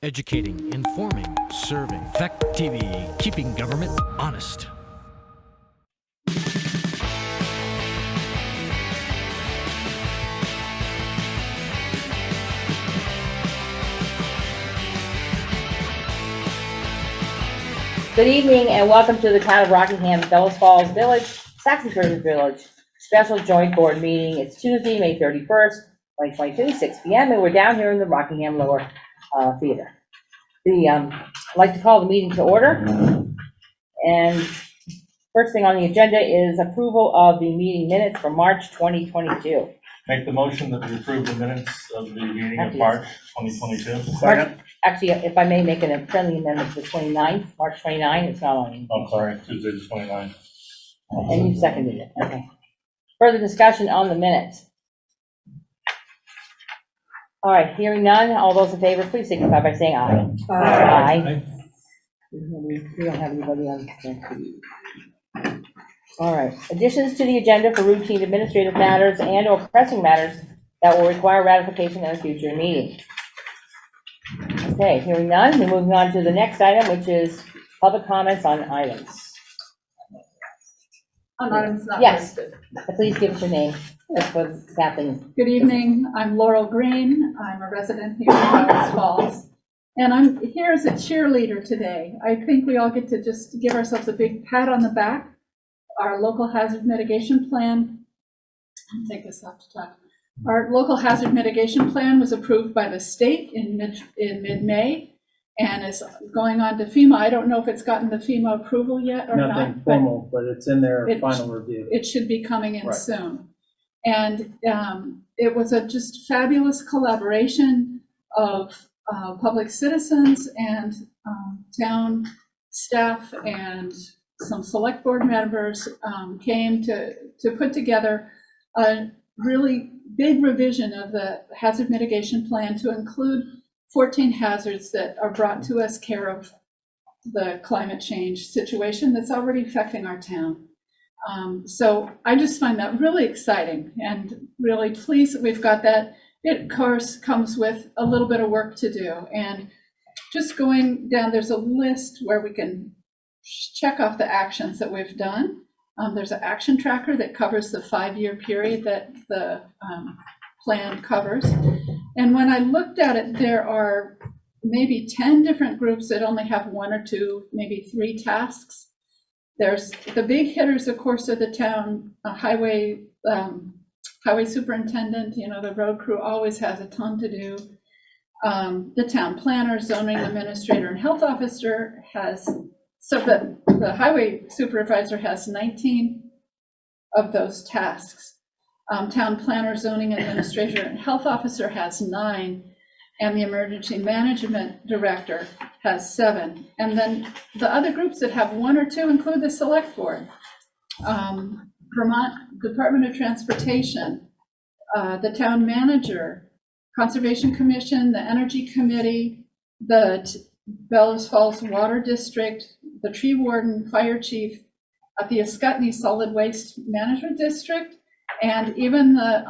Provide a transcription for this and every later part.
Educating, informing, serving. Fact TV, keeping government honest. Good evening and welcome to the Town of Rockingham, Bellows Falls Village, Saxtons Village Special Joint Board Meeting. It's Tuesday, May 31st, 2022, 6 p.m. and we're down here in the Rockingham Lower Theater. I'd like to call the meeting to order. And first thing on the agenda is approval of the meeting minutes for March 2022. Make the motion that we approve the minutes of the meeting of March 2022. Second. Actually, if I may make a friendly amendment to the 29th, March 29th, it's not on. I'm sorry, Tuesday the 29th. And you seconded it, okay. Further discussion on the minutes. All right, hearing none, all those in favor, please signify by saying aye. Aye. We don't have anybody on. All right, additions to the agenda for routine administrative matters and or pressing matters that will require ratification at a future meeting. Okay, hearing none, we're moving on to the next item, which is public comments on items. On items not Yes. listed. Please give us your name. That's what's happening. Good evening, I'm Laurel Green. I'm a resident here in Bellows Falls. And I'm here as a cheerleader today. I think we all get to just give ourselves a big pat on the back. Our local hazard mitigation plan, I'll take this off the top. Our local hazard mitigation plan was approved by the state in mid-May and is going on to FEMA. I don't know if it's gotten the FEMA approval yet or not. Nothing formal, but it's in their final review. It should be coming in Right. soon. And it was a just fabulous collaboration of public citizens and town staff and some select board members came to put together a really big revision of the hazard mitigation plan to include 14 hazards that are brought to us care of the climate change situation that's already affecting our town. So I just find that really exciting and really pleased that we've got that. It, of course, comes with a little bit of work to do. And just going down, there's a list where we can check off the actions that we've done. There's an action tracker that covers the 5-year period that the plan covers. And when I looked at it, there are maybe 10 different groups that only have 1 or 2, maybe 3 tasks. There's the big hitters, of course, are the town highway superintendent. You know, the road crew always has a ton to do. The town planner, zoning administrator, and health officer has, so the highway supervisor has 19 of those tasks. Town planner, zoning administrator, and health officer has 9. And the emergency management director has 7. And then the other groups that have 1 or 2 include the select board, Vermont Department of Transportation, the town manager, Conservation Commission, the Energy Committee, the Bellows Falls Water District, the tree warden, fire chief, the Ascutney Solid Waste Management District, and even the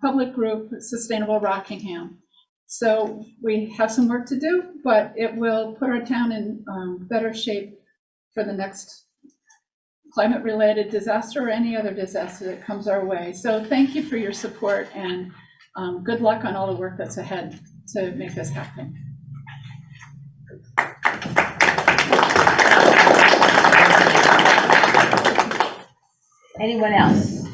public group Sustainable Rockingham. So we have some work to do, but it will put our town in better shape for the next climate-related disaster or any other disaster that comes our way. So thank you for your support and good luck on all the work that's ahead to make this happen. Anyone else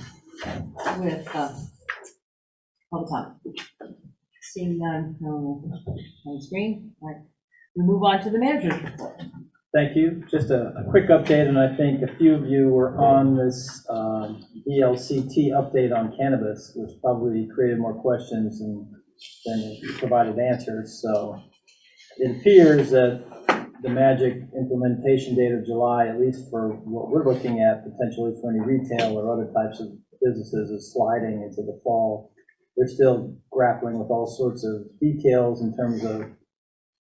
with public comment? Seeing none on the screen. All right. We move on to the manager's report. Thank you. Just a quick update, and I think a few of you were on this VLCT update on cannabis, which probably created more questions than it provided answers. So it appears that the magic implementation date of July, at least for what we're looking at potentially for any retail or other types of businesses, is sliding into the fall. They're still grappling with all sorts of details in terms of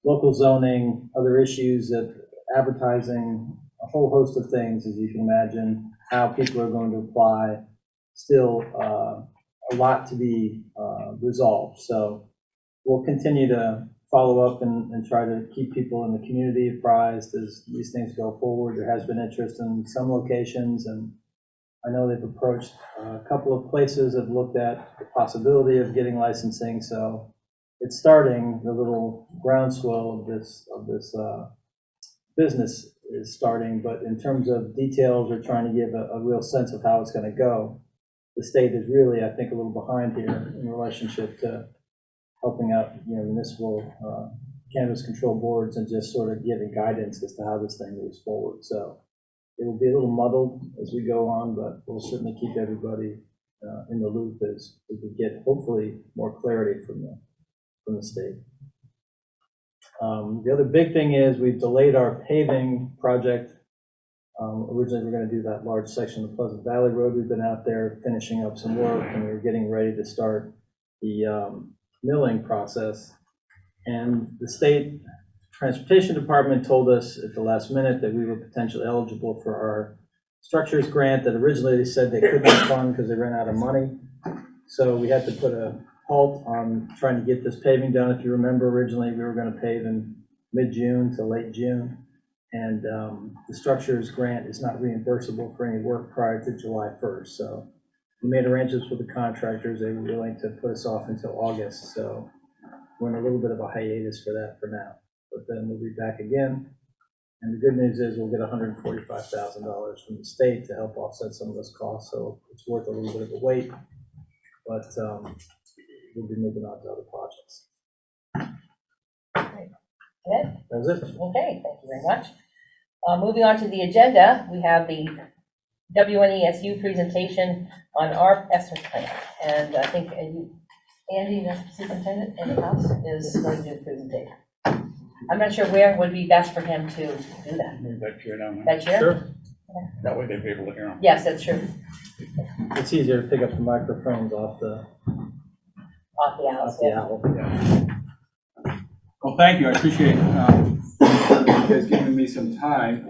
local zoning, other issues that advertising, a whole host of things, as you can imagine, how people are going to apply, still a lot to be resolved. So we'll continue to follow up and try to keep people in the community apprised as these things go forward. There has been interest in some locations, and I know they've approached a couple of places, have looked at the possibility of getting licensing, so it's starting, the little groundswell of this business is starting, but in terms of details, we're trying to give a real sense of how it's going to go. The state is really, I think, a little behind here in relationship to helping out, municipal cannabis control boards and just sort of giving guidance as to how this thing moves forward. So it will be a little muddled as we go on, but we'll certainly keep everybody in the loop as we get hopefully more clarity from the state. The other big thing is we've delayed our paving project. Originally, we were going to do that large section of Pleasant Valley Road. We've been out there finishing up some work, and we were getting ready to start the milling process. And the state transportation department told us at the last minute that we were potentially eligible for our structures grant that originally they said they could not fund because they ran out of money. So we had to put a halt on trying to get this paving done. If you remember, originally we were going to pave in mid-June to late June. And the structures grant is not reimbursable for any work prior to July 1st. So we made arrangements with the contractors. They were willing to put us off until August. So we're in a little bit of a hiatus for that for now. But then we'll be back again. And the good news is we'll get $145,000 from the state to help offset some of those costs. So it's worth a little bit of a wait. But we'll be moving on to other projects. Good. That's it. Okay, thank you very much. Moving on to the agenda, we have the WNESU presentation on our ESSER plan. And I think Andy, the superintendent in the house, is going to do the presentation. I'm not sure where would be best for him to do that. Move that chair down. That chair? Sure. That way they'd be able to hear them. Yes, that's true. It's easier to pick up the microphones off the Off the owl. Well, thank you. I appreciate you guys giving me some time.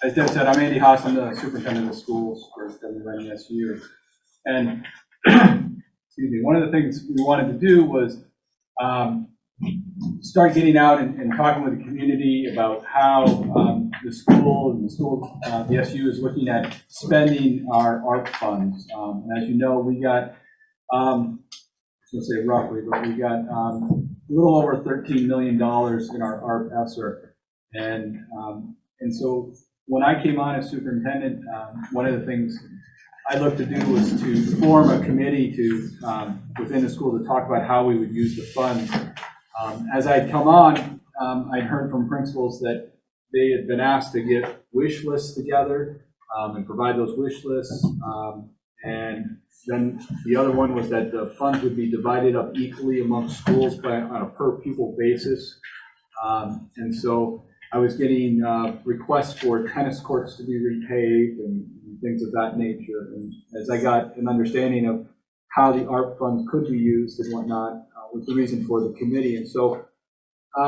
As Deb said, I'm Andy Haas. I'm the superintendent of schools for WNESU. And excuse me, one of the things we wanted to do was start getting out and talking with the community about how the SU is looking at spending our ARP funds. And as you know, we got, I was going to say roughly, but we got a little over $13 million in our ARP ESSER. And so when I came on as superintendent, one of the things I looked to do was to form a committee to within the school to talk about how we would use the funds. As I'd come on, I'd heard from principals that they had been asked to get wish lists together and provide those wish lists. And then the other one was that the funds would be divided up equally among schools on a per pupil basis. And so I was getting requests for tennis courts to be repaved and things of that nature. And as I got an understanding of how the ARP funds could be used and whatnot, was the reason for the committee. And so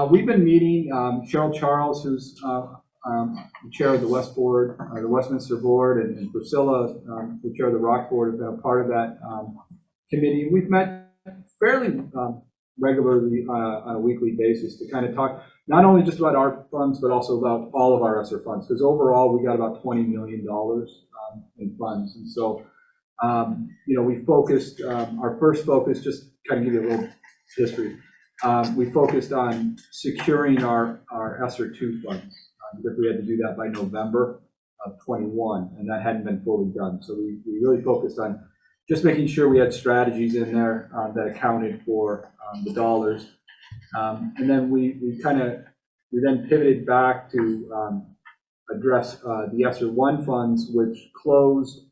we've been meeting. Cheryl Charles, who's the chair of the West Board, the Westminster Board, and Priscilla, the chair of the Rock Board, have been a part of that committee. We've met fairly regularly on a weekly basis to kind of talk not only just about our funds, but also about all of our ESSER funds, because overall we got about $20 million in funds. And so, we focused, our first focus, just kind of give you a little history, we focused on securing our ESSER 2 funds. Because we had to do that by November of 21, and that hadn't been fully done. So we really focused on just making sure we had strategies in there that accounted for the dollars. And then we then pivoted back to address the ESSER 1 funds, which closed.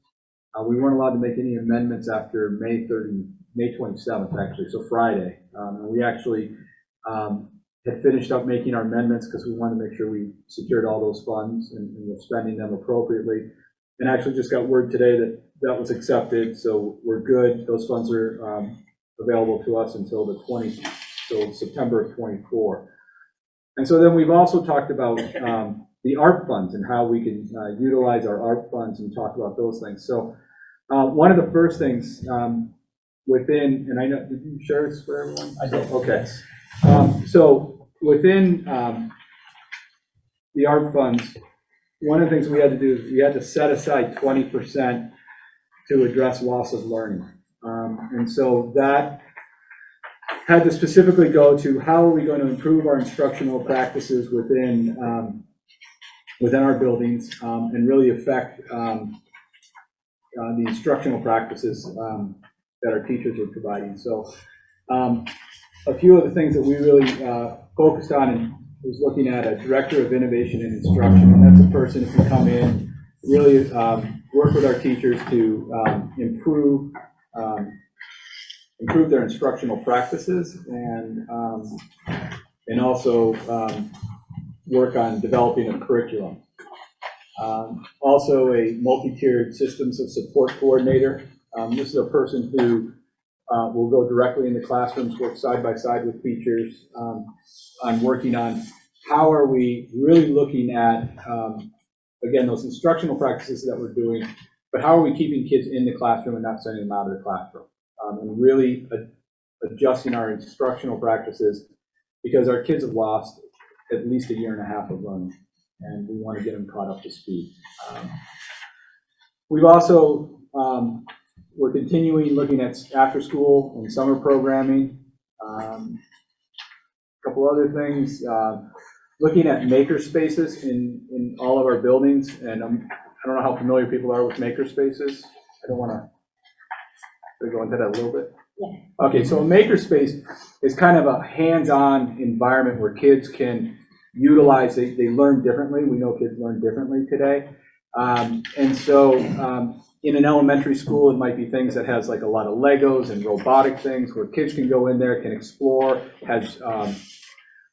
We weren't allowed to make any amendments after May 27th, actually, so Friday. And we actually had finished up making our amendments because we wanted to make sure we secured all those funds and were spending them appropriately. And actually just got word today that that was accepted, so we're good. Those funds are available to us until till September of 24. And so then we've also talked about the ARP funds and how we can utilize our ARP funds and talk about those things. So one of the first things within, and I know, did you share this for everyone? I did. Okay. So within the art funds, one of the things we had to do is we had to set aside 20% to address loss of learning. And so that had to specifically go to how are we going to improve our instructional practices within our buildings and really affect the instructional practices that our teachers are providing. So a few of the things that we really focused on and was looking at a director of innovation and instruction, and that's a person who can come in, really work with our teachers to improve their instructional practices and also work on developing a curriculum. Also a multi-tiered systems of support coordinator. This is a person who will go directly into classrooms, work side by side with teachers on working on how are we really looking at, again, those instructional practices that we're doing, but how are we keeping kids in the classroom and not sending them out of the classroom? And really adjusting our instructional practices because our kids have lost at least a year and a half of learning, and we want to get them caught up to speed. We've also, we're continuing looking at after school and summer programming. A couple other things, looking at maker spaces in all of our buildings, and I don't know how familiar people are with maker spaces. I don't want to go into that a little bit. Yeah. Okay, so a maker space is kind of a hands-on environment where kids can utilize, they learn differently. We know kids learn differently today. And so in an elementary school, it might be things that has like a lot of Legos and robotic things where kids can go in there, can explore, has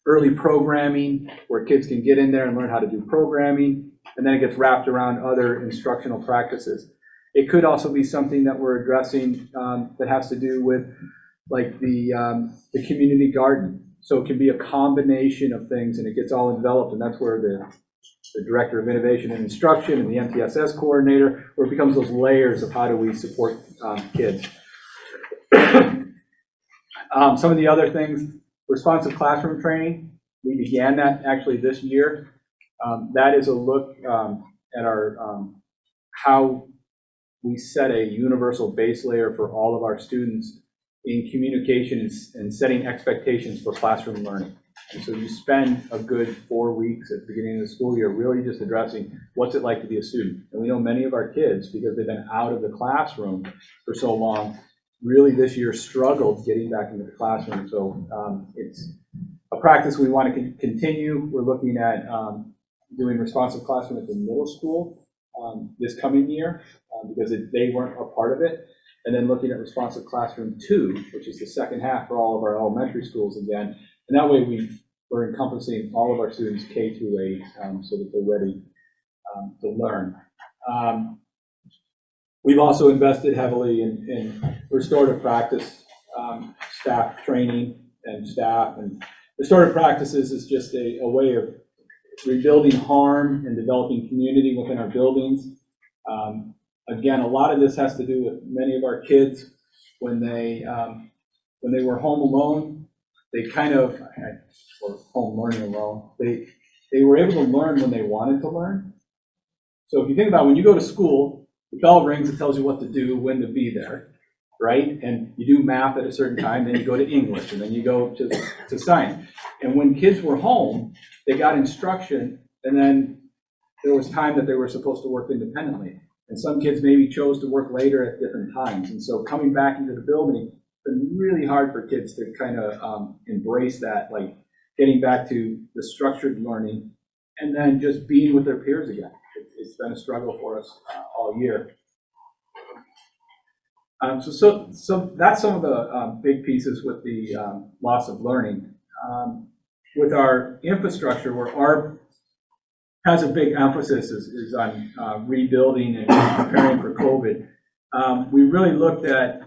early programming where kids can get in there and learn how to do programming, and then it gets wrapped around other instructional practices. It could also be something that we're addressing that has to do with like the community garden. So it can be a combination of things, and it gets all enveloped, and that's where the Director of Innovation and Instruction and the MTSS coordinator, where it becomes those layers of how do we support kids. Some of the other things, responsive classroom training, we began that actually this year. That is a look at our how we set a universal base layer for all of our students in communication and setting expectations for classroom learning. And so you spend a good 4 weeks at the beginning of the school year really just addressing what's it like to be a student. And we know many of our kids, because they've been out of the classroom for so long, really this year struggled getting back into the classroom. So it's a practice we want to continue. We're looking at doing responsive classroom at the middle school this coming year because they weren't a part of it. And then looking at responsive classroom 2, which is the second half for all of our elementary schools again. And that way we're encompassing all of our students K through 8 so that they're ready to learn. We've also invested heavily in restorative practice, staff training and staff. And restorative practices is just a way of rebuilding harm and developing community within our buildings. Again, a lot of this has to do with many of our kids when they were home alone. They kind of, or home learning alone. They were able to learn when they wanted to learn. So if you think about when you go to school, the bell rings, it tells you what to do, when to be there, right? And you do math at a certain time, then you go to English, and then you go to science. And when kids were home, they got instruction, and then there was time that they were supposed to work independently. And some kids maybe chose to work later at different times. And so coming back into the building, it's been really hard for kids to kind of embrace that, like getting back to the structured learning and then just being with their peers again. It's been a struggle for us all year. So that's some of the big pieces with the loss of learning. With our infrastructure, where our has a big emphasis is on rebuilding and preparing for COVID. We really looked at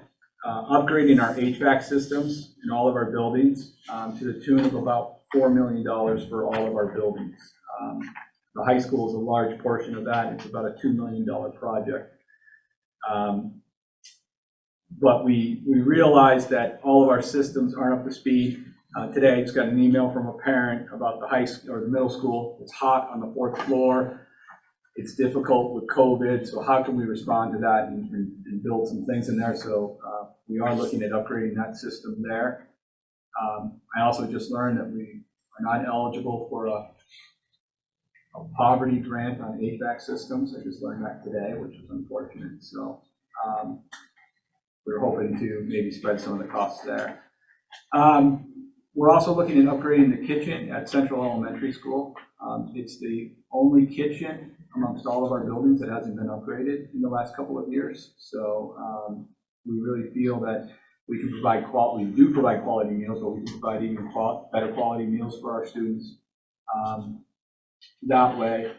upgrading our HVAC systems in all of our buildings to the tune of about $4 million for all of our buildings. The high school is a large portion of that. It's about a $2 million project. But we realized that all of our systems aren't up to speed. Today, I just got an email from a parent about the high school or the middle school. It's hot on the 4th floor. It's difficult with COVID, so how can we respond to that and build some things in there? So we are looking at upgrading that system there. I also just learned that we are not eligible for a poverty grant on HVAC systems. I just learned that today, which is unfortunate. So we're hoping to maybe spread some of the costs there. We're also looking at upgrading the kitchen at Central Elementary School. It's the only kitchen amongst all of our buildings that hasn't been upgraded in the last couple of years. So we really feel that we can provide quality, we do provide quality meals, but we can provide even better quality meals for our students that way.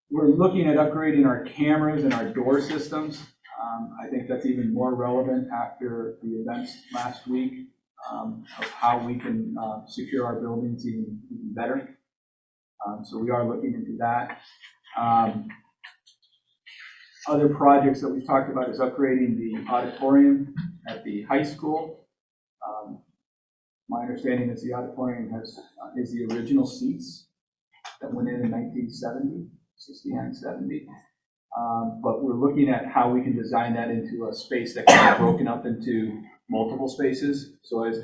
We're looking at upgrading our cameras and our door systems. I think that's even more relevant after the events last week of how we can secure our buildings even better. So we are looking into that. Other projects that we've talked about is upgrading the auditorium at the high school. My understanding is the auditorium is the original seats that went in 1970, 69, 70. But we're looking at how we can design that into a space that can be broken up into multiple spaces. So as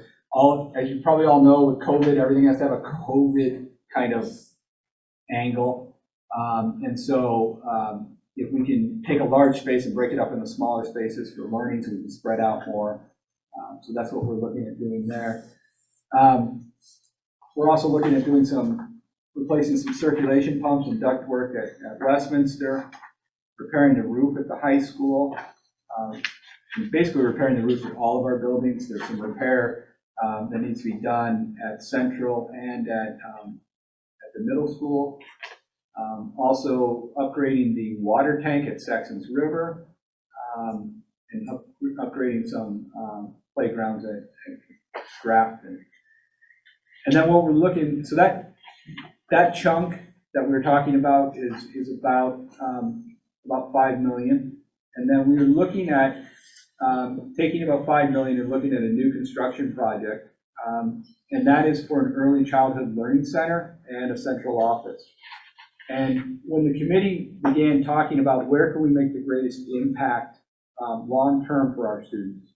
you probably all know, with COVID, everything has to have a COVID kind of angle. And so if we can take a large space and break it up into smaller spaces for learning so we can spread out more. So that's what we're looking at doing there. We're also looking at doing replacing some circulation pumps and ductwork at Westminster, repairing the roof at the high school, basically repairing the roofs at all of our buildings. There's some repair that needs to be done at Central and at the middle school. Also upgrading the water tank at Saxtons River, and upgrading some playgrounds at Grafton. And then what we're looking, so that chunk that we're talking about is about 5 million. And then we're looking at taking about 5 million and looking at a new construction project. And that is for an early childhood learning center and a central office. And when the committee began talking about where can we make the greatest impact long-term for our students,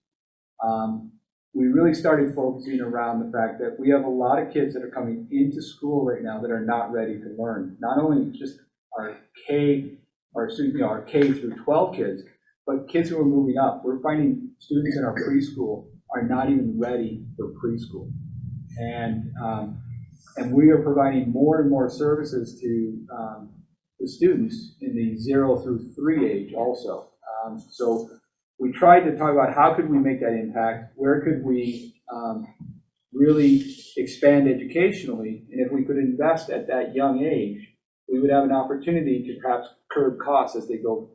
we really started focusing around the fact that we have a lot of kids that are coming into school right now that are not ready to learn. Not only just our K through 12 kids, but kids who are moving up. We're finding students in our preschool are not even ready for preschool. And we are providing more and more services to the students in the 0 through 3 age also. So we tried to talk about how could we make that impact, where could we really expand educationally, and if we could invest at that young age, we would have an opportunity to perhaps curb costs as we go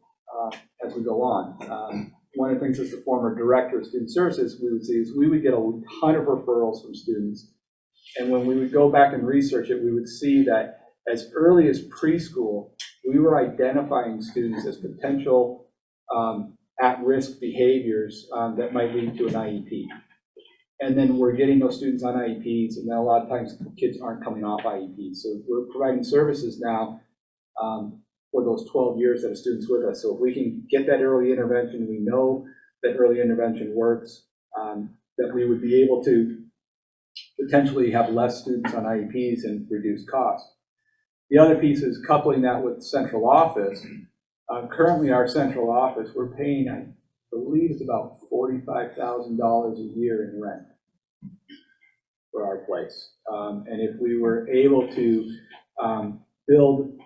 on. One of the things as the former director of student services we would see is we would get a ton of referrals from students, and when we would go back and research it, we would see that as early as preschool, we were identifying students as potential at-risk behaviors that might lead to an IEP. And then we're getting those students on IEPs, and then a lot of times kids aren't coming off IEPs. So we're providing services now for those 12 years that a student's with us. So if we can get that early intervention, we know that early intervention works, that we would be able to potentially have less students on IEPs and reduce costs. The other piece is coupling that with central office. Currently, our central office, we're paying, I believe it's about $45,000 a year in rent for our place. And if we were able to build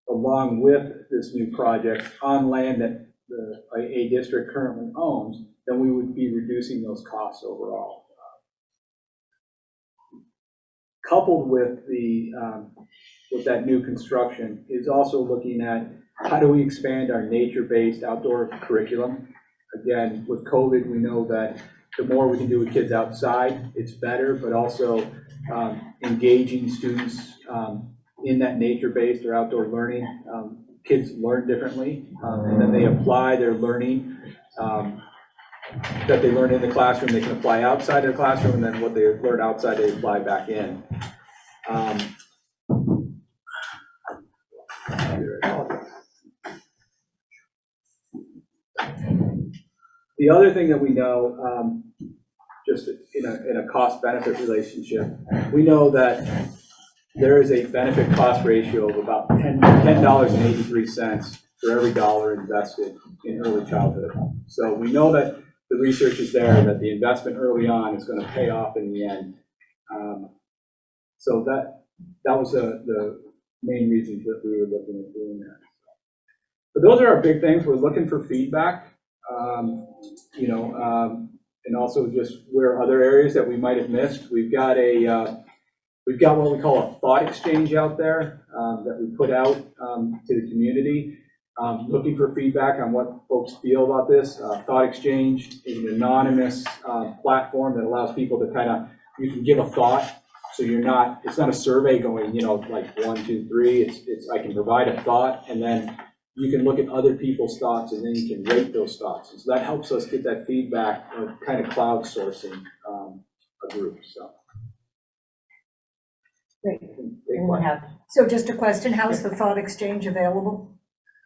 along with this new project on land that a district currently owns, then we would be reducing those costs overall. Coupled with that new construction is also looking at how do we expand our nature-based outdoor curriculum. Again, with COVID, we know that the more we can do with kids outside, it's better, but also engaging students in that nature-based or outdoor learning. Kids learn differently, and then they apply their learning that they learn in the classroom, they can apply outside of the classroom, and then what they learn outside, they apply back in. The other thing that we know, just in a cost-benefit relationship, we know that there is a benefit-cost ratio of about $10.83 for every dollar invested in early childhood. So we know that the research is there, that the investment early on is going to pay off in the end. So that was the main reason that we were looking at doing that. But those are our big things. We're looking for feedback, and also just where other areas that we might have missed. We've got what we call a thought exchange out there that we put out to the community, looking for feedback on what folks feel about this. Thought exchange is an anonymous platform that allows people to you can give a thought. So it's not a survey going, like 1, 2, 3. It's I can provide a thought, and then you can look at other people's thoughts, and then you can rate those thoughts. And so that helps us get that feedback of kind of crowdsourcing a group. So. Great. We'll have. So just a question, how is the thought exchange available?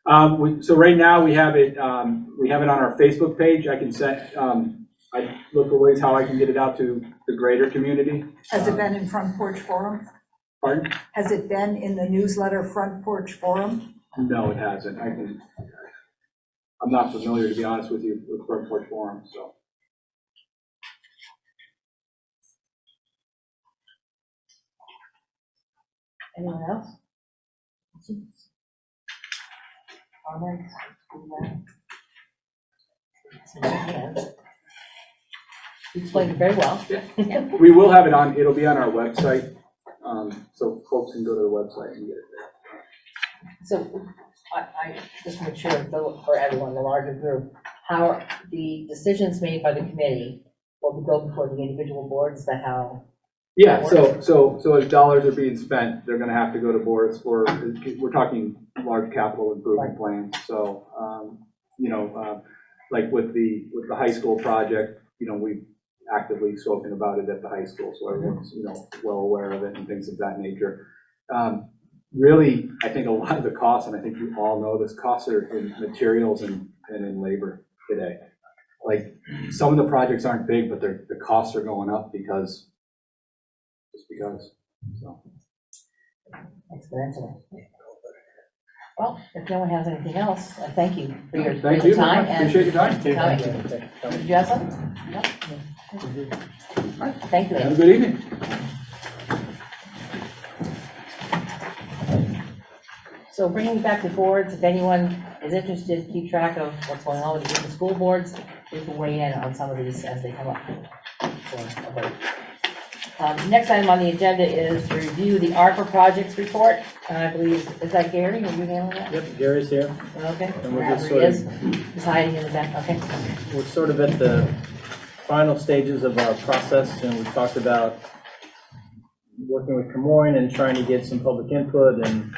So right now we have it on our Facebook page. I can set, I look for ways how I can get it out to the greater community. Has it been in Front Porch Forum? Pardon? Has it been in the newsletter Front Porch Forum? No, it hasn't. I'm not familiar, to be honest with you, with Front Porch Forum, so. Anyone else? Comments? You explained it very well. Yeah. We will have it on, it'll be on our website, so folks can go to the website and get it there. So I just make sure for everyone, the larger group, how are the decisions made by the committee will go before the individual boards? Is that how? Yeah, so as dollars are being spent, they're going to have to go to boards for, we're talking large capital improvement plans. So, like with the high school project, we've actively spoken about it at the high school, so everyone's, well aware of it and things of that nature. Really, I think a lot of the costs, and I think you all know this, costs are in materials and in labor today. Like, some of the projects aren't big, but the costs are going up because. So. Exponentially. Well, if no one has anything else, thank you for your Thank you. time. Appreciate your time. Coming. Did you have something? No? All right, thank you. Have a good evening. So bringing it back to boards, if anyone is interested, keep track of what's going on with the different school boards, we can weigh in on some of these as they come up. Next item on the agenda is to review the ARPA projects report. I believe, is that Gary? Are you handling that? Yep, Gary's here. Okay. And we're just Wherever he is, he's hiding in the back, okay. We're sort of at the final stages of our process, and we talked about working with Camoin and trying to get some public input. And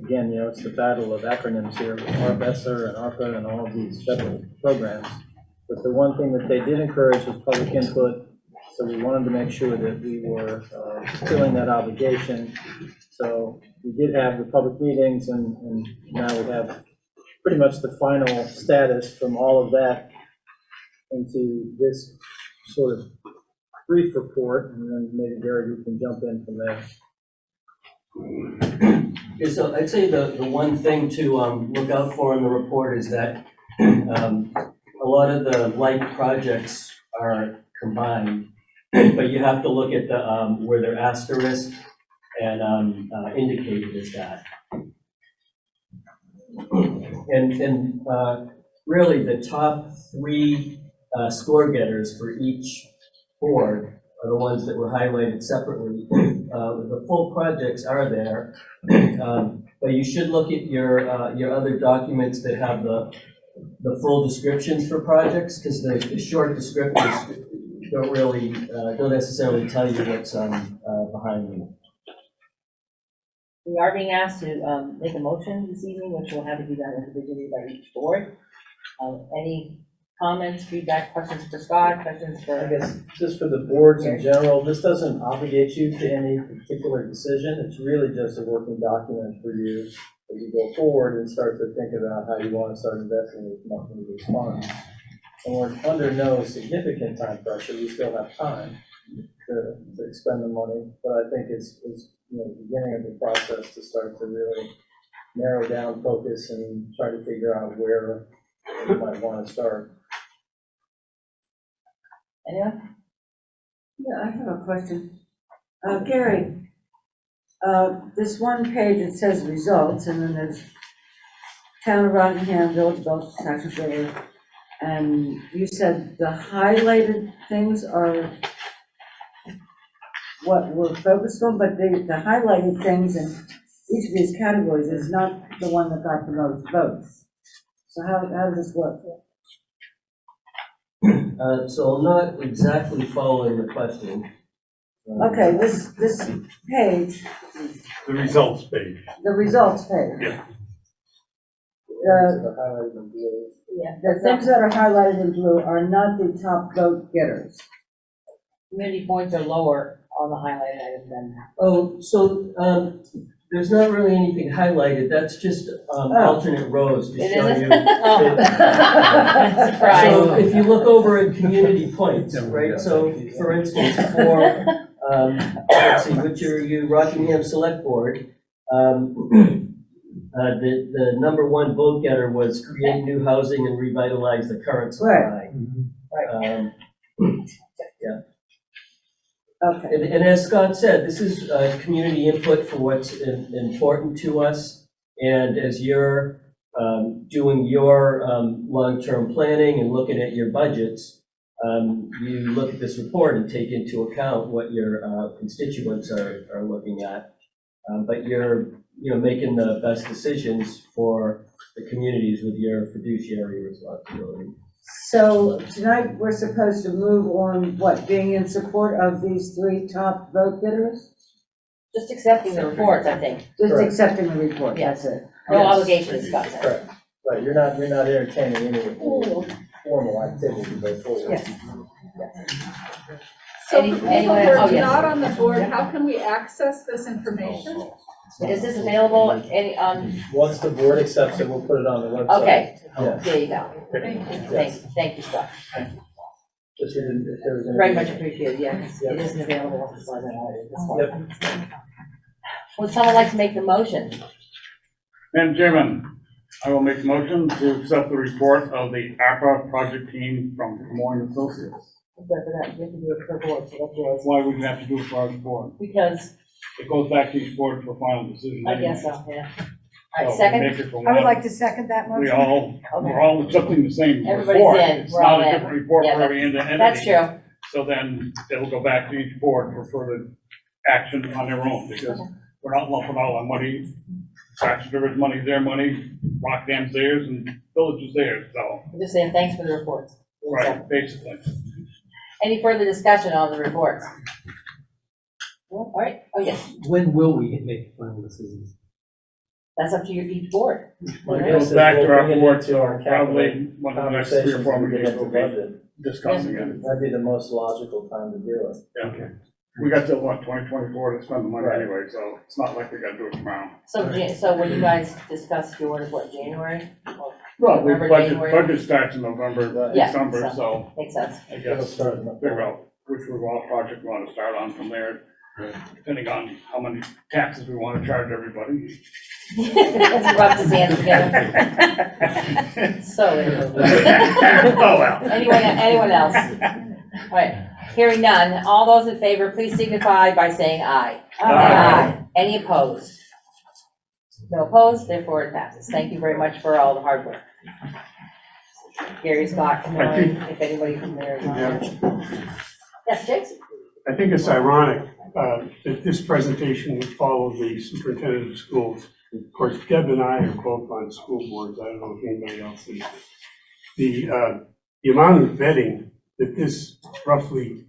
again, it's the battle of acronyms here with ARPA and ARPA and all of these federal programs. But the one thing that they did encourage was public input. So we wanted to make sure that we were fulfilling that obligation. So we did have the public meetings, and now we have pretty much the final status from all of that into this sort of brief report, and then maybe Gary, you can jump in from there. Yeah, so I'd say the one thing to look out for in the report is that a lot of the like projects are combined. But you have to look at the where they're asterisked and indicated as that. And really the top 3 score getters for each board are the ones that were highlighted separately. The full projects are there, but you should look at your other documents that have the full descriptions for projects, because the short descriptors don't necessarily tell you what's behind them. We are being asked to make a motion this evening, which will have to be done individually by each board. Any Comments, feedback, questions for Scott, questions I for, guess, just for the boards in general, this doesn't obligate you to any particular decision. It's really just a working document for you as you go forward and start to think about how you want to start investing these money, these funds. And we're under no significant time pressure. We still have time to expend the money, but I think it's the beginning of the process to start to really narrow down focus and try to figure out where you might want to start. anyone? Yeah, I have a question. Gary, this one page, it says results, and then there's Town of Rockingham, Village of Bellows, Saxtons River, and you said the highlighted things are what we're focused on, but the highlighted things in each of these categories is not the one that got the most votes. So how does this work? So I'm not exactly following the question. Okay, this page, The results page. the results page. Yeah. The things that are highlighted in blue are not the top vote getters. Community points are lower on the highlighted items than. Oh, so there's not really anything highlighted. That's just alternate rows to It show isn't? you. Oh. So Surprise. if you look over at community points, right? So for instance, for, let's see, which are you, Rockingham Select Board, the number one vote getter was create new housing and revitalize the current supply. Right. Okay. And as Scott said, this is community input for what's important to us. And as you're doing your long-term planning and looking at your budgets, you look at this report and take into account what your constituents are looking at. But you're making the best decisions for the communities with your fiduciary responsibility. So tonight, we're supposed to move on, what, being in support of these three top vote getters? Just accepting the reports, I think. Just Correct. accepting the report, that's it. No Yes. obligation, as Scott said. Correct. Right, you're not entertaining any formal activity to go forward. Yes. So Any- for people anyone- who oh, are yes. not on the board, how can we access this information? Is this available any, Once the board accepts it, we'll put it on the website. okay, Yes. there you go. Yes. Thank you, Scott. Just if there was any- Very much appreciated, yes. It isn't available. That's why that is. Would someone like to make the motion? Madam Chairman, I will make a motion to accept the report of the ARPA project team from Moore Associates. For that, you have to do it per board, so that's yours. Why would you have to do it for our board? Because, It goes back to each board for final decision. I guess anyway. so, yeah. So All right, we second? make it for I would one. like to second that We motion. we're all accepting the same Everybody's report. in. It's We're all not a in. different report Yeah, for every entity. That's true. So then it'll go back to each board for further action on their own, because we're not lumping all our money. Saxon River's money's their money, Rockdam's theirs, and Village is theirs, so, I'm just saying, thanks for the reports. right, basically. Any further discussion on the reports? No? All right, oh, yes, When will we make final decisions? that's up to your each board. Well, Like it I goes said, back we'll to our bring it board, into so our probably one of the next 3 or conversations 4 when we get meetings into will be budget. discussing it. That'd be the most logical time to do it. Yeah. We got till, what, 2024 to spend the money Right. anyway, so it's not like we gotta do it tomorrow. So when you guys discuss yours, what, January? Or Well, the November, budget January? starts in November, Right. Yeah, December, so- so Makes sense. I It'll guess start in the figure out which overall project we want to start on from there, depending on how many taxes we want to charge everybody. Rubs his hands together. So, Oh, well. anyone else? All right, hearing none, all those in favor, please signify by saying aye. Aye. Any opposed? No opposed, therefore it passes. Thank you very much for all the hard work. Gary, Scott, Lauren, if anybody from there is on there. Yes, Jason? I think it's ironic that this presentation would follow the superintendent of schools. Of course, Deb and I are both on school boards. I don't know if anybody else is. The amount of vetting that this roughly,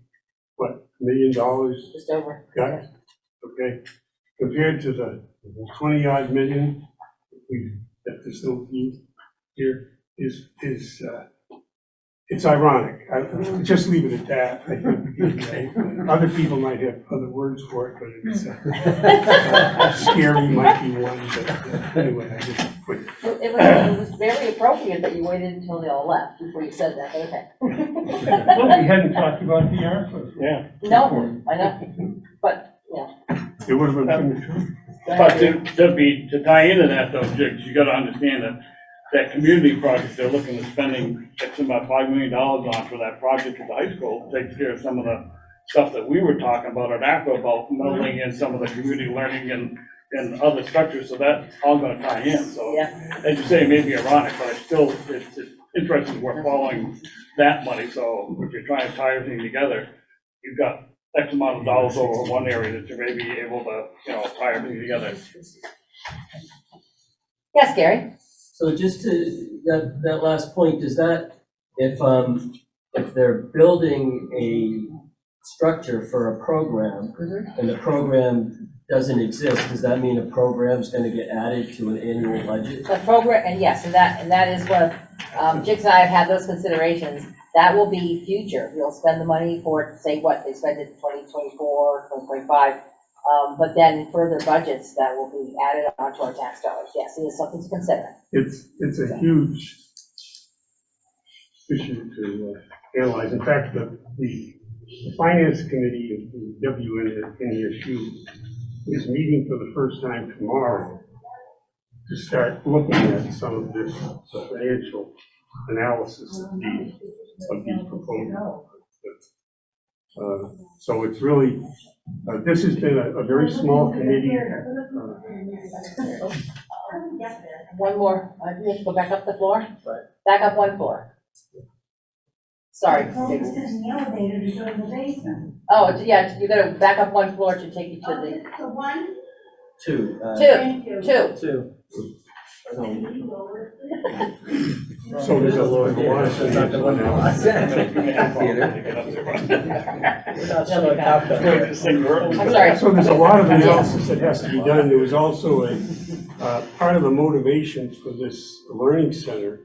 $1 million Just over. got, okay, compared to the 20-odd million we that facility here is it's ironic. I just leave it at that. I think other people might have other words for it, but it's scary might be one, but anyway, I just put it. It was very appropriate that you waited until they all left before you said that, but okay. Well, we hadn't talked about the ARPA. Yeah. No, I know, but, yeah. It would have been premature. But to tie into that though, Jigs, you gotta understand that community project, they're looking at spending, it's about $5 million on for that project at the high school, takes care of some of the stuff that we were talking about at APA about melding in some of the community learning and other structures, so that's all gonna tie in, so. Yeah. As you say, it may be ironic, but it's interesting we're following that money, so if you're trying to tie everything together, you've got X amount of dollars over one area that you may be able to, tie everything together. Yes, Gary? So just to, that last point, does that, if they're building a structure for a program, and the program doesn't exist, does that mean a program's gonna get added to an annual budget? The program, and yes, and that is what, Jigs and I have had those considerations. That will be future. We'll spend the money for, say, what, they spend it in 2024, 2025. But then further budgets that will be added onto our tax dollars. Yes, it is something to consider. It's a huge issue to analyze. In fact, the finance committee of the WNSU is meeting for the first time tomorrow to start looking at some of this financial analysis of these proposals. So it's really, this has been a very small committee. One more, you have to go back up the floor? Right. Back up one floor. Sorry. Jigs. Oh, yeah, you gotta back up one floor to take you to the. Two. Two. So there's a lot of I'm sorry. So there's a lot of analysis that has to be done. There was also a part of the motivation for this learning center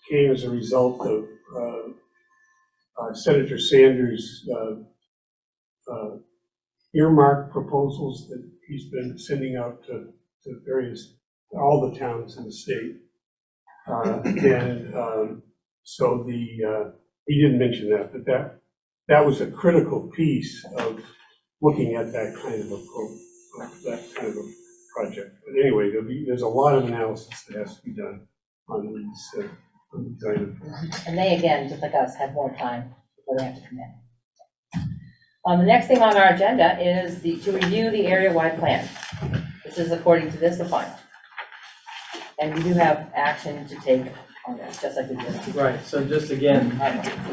came as a result of Senator Sanders' earmark proposals that he's been sending out to all the towns in the state. So he didn't mention that, but that was a critical piece of looking at that kind of a project. But anyway, there's a lot of analysis that has to be done on these items. And they, again, just like us, have more time before they have to come in. The next thing on our agenda is to review the area-wide plan. This is, according to this, the final. And we do have action to take on this, just like we did. Right, so just again,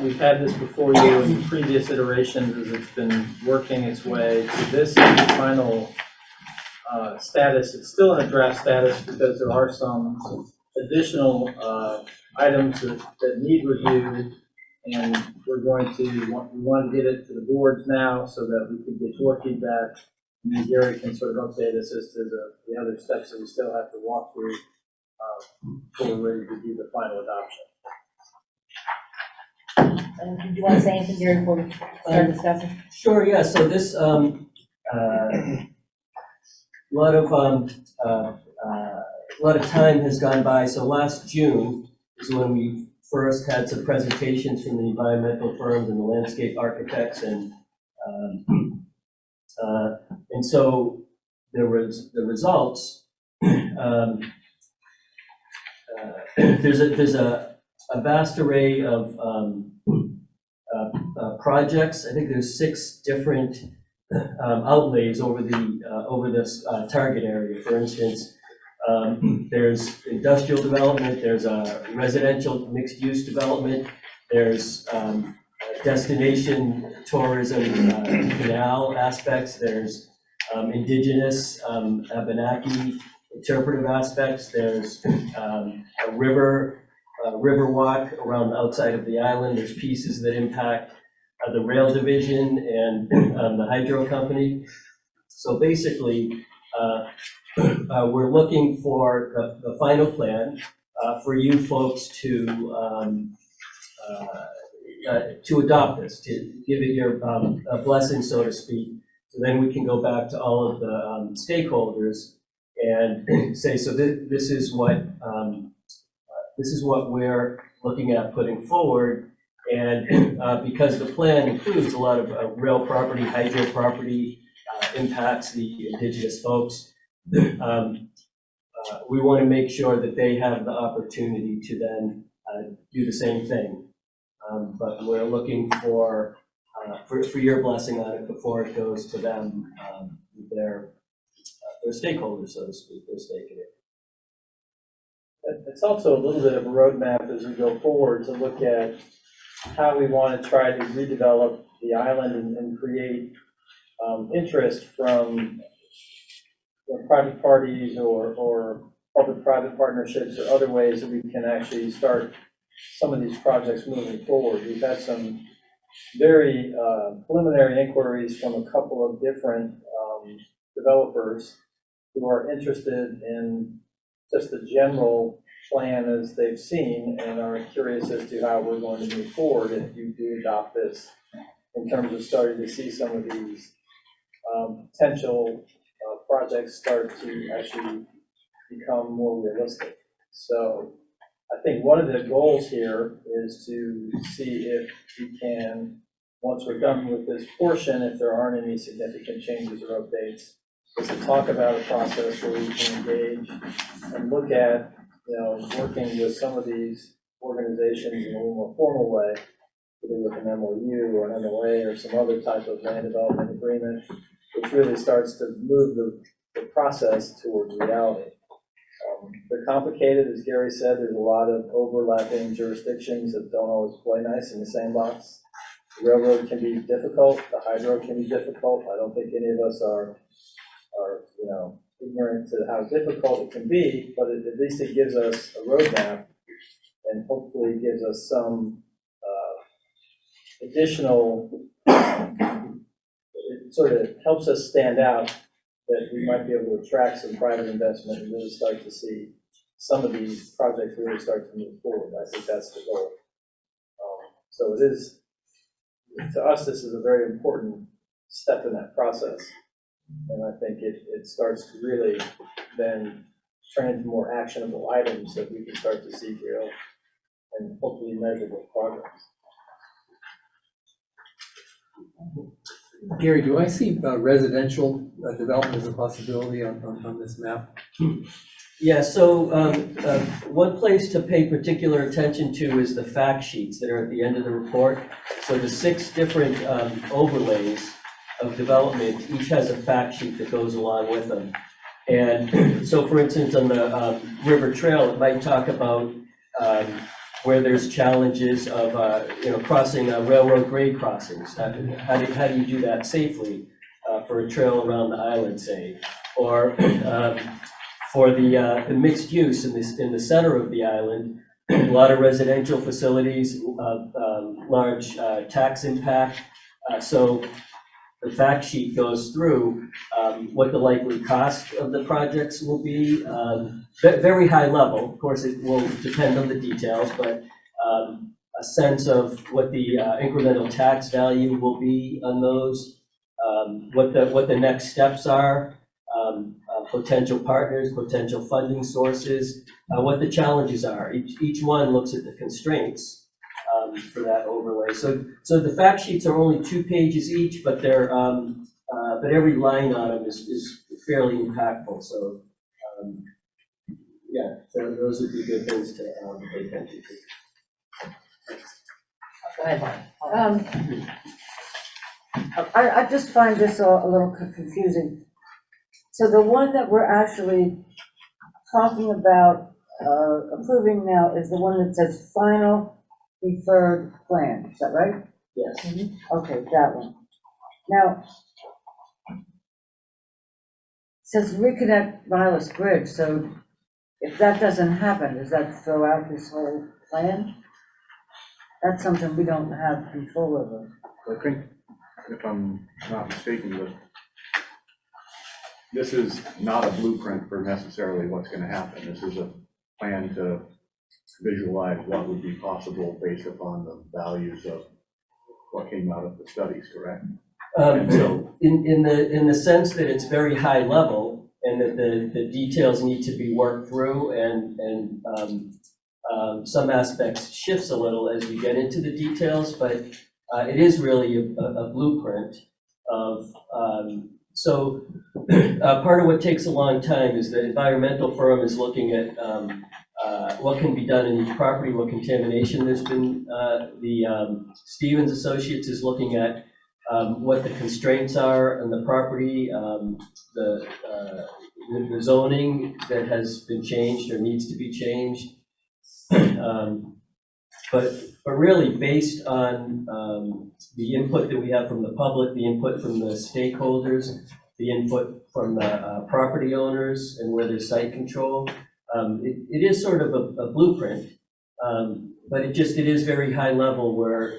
we've had this before you in previous iterations as it's been working its way to this final status. It's still in a draft status because there are some additional items that need review, and we want to get it to the boards now so that we can get your feedback, and then Gary can sort of update us as to the other steps that we still have to walk through before we're ready to do the final adoption. And do you want to say anything, Gary, before we start discussing? Sure, yeah, so this, a lot of time has gone by. So last June is when we first had some presentations from the environmental firms and the landscape architects, and so there was the results. There's a vast array of projects. I think there's 6 different outlays over this target area. For instance, there's industrial development, there's a residential mixed-use development, there's destination tourism, canal aspects, there's indigenous Abenaki interpretive aspects, there's a river walk around the outside of the island, there's pieces that impact the rail division and the hydro company. So basically, we're looking for the final plan. for you folks to adopt this, to give it your blessing, so to speak. So then we can go back to all of the stakeholders and say, so this is what we're looking at putting forward. And because the plan includes a lot of rail property, hydro property, impacts the indigenous folks, we want to make sure that they have the opportunity to then do the same thing. But we're looking for your blessing on it before it goes to them, their stakeholders, so to speak, their stake in it. It's also a little bit of a roadmap as we go forward to look at how we want to try to redevelop the island and create interest from private parties or public-private partnerships or other ways that we can actually start some of these projects moving forward. We've had some very preliminary inquiries from a couple of different developers who are interested in just the general plan as they've seen and are curious as to how we're going to move forward if you do adopt this, in terms of starting to see some of these potential projects start to actually become more realistic. So I think one of the goals here is to see if we can, once we're done with this portion, if there aren't any significant changes or updates, is to talk about a process where we can engage and look at, working with some of these organizations in a little more formal way, either with an MOU or an MOA or some other type of land development agreement, which really starts to move the process towards reality. They're complicated, as Gary said. There's a lot of overlapping jurisdictions that don't always play nice in the same box. The railroad can be difficult. The hydro can be difficult. I don't think any of us are ignorant to how difficult it can be, but at least it gives us a roadmap and hopefully gives us some additional, it sort of helps us stand out, that we might be able to attract some private investment and really start to see some of these projects really start to move forward. I think that's the goal. So it is, to us, this is a very important step in that process. And I think it starts to really then turn into more actionable items that we can start to see real and hopefully measurable progress. Gary, do I see residential development as a possibility on this map? Yeah, so one place to pay particular attention to is the fact sheets that are at the end of the report. So the 6 different overlays of development, each has a fact sheet that goes along with them. And so, for instance, on the River Trail, it might talk about where there's challenges of crossing railroad grade crossings. How do you do that safely for a trail around the island, say? Or for the mixed use in the center of the island, a lot of residential facilities, large tax impact. So the fact sheet goes through what the likely cost of the projects will be. Very high level. Of course, it will depend on the details, but a sense of what the incremental tax value will be on those, what the next steps are, potential partners, potential funding sources, what the challenges are. Each one looks at the constraints for that overlay. So the fact sheets are only 2 pages each, but they're but every line on them is fairly impactful. So yeah, so those would be good things to pay attention to. Go ahead, Mark. I just find this a little confusing. So the one that we're actually talking about approving now is the one that says final preferred plan, is that right? Yes. Okay, that one. Now, it says reconnect Vilas Bridge, so if that doesn't happen, does that throw out this whole plan? That's something we don't have control over. I think, if I'm not mistaken, but this is not a blueprint for necessarily what's going to happen. This is a plan to visualize what would be possible based upon the values of what came out of the studies, correct? So in the sense that it's very high level and that the details need to be worked through and some aspects shifts a little as we get into the details, but it is really a blueprint of, so part of what takes a long time is the environmental firm is looking at what can be done in each property, what contamination there's been. The Stevens Associates is looking at what the constraints are on the property, the zoning that has been changed or needs to be changed. But really based on the input that we have from the public, the input from the stakeholders, the input from the property owners and where there's site control, it is sort of a blueprint, but it is very high level where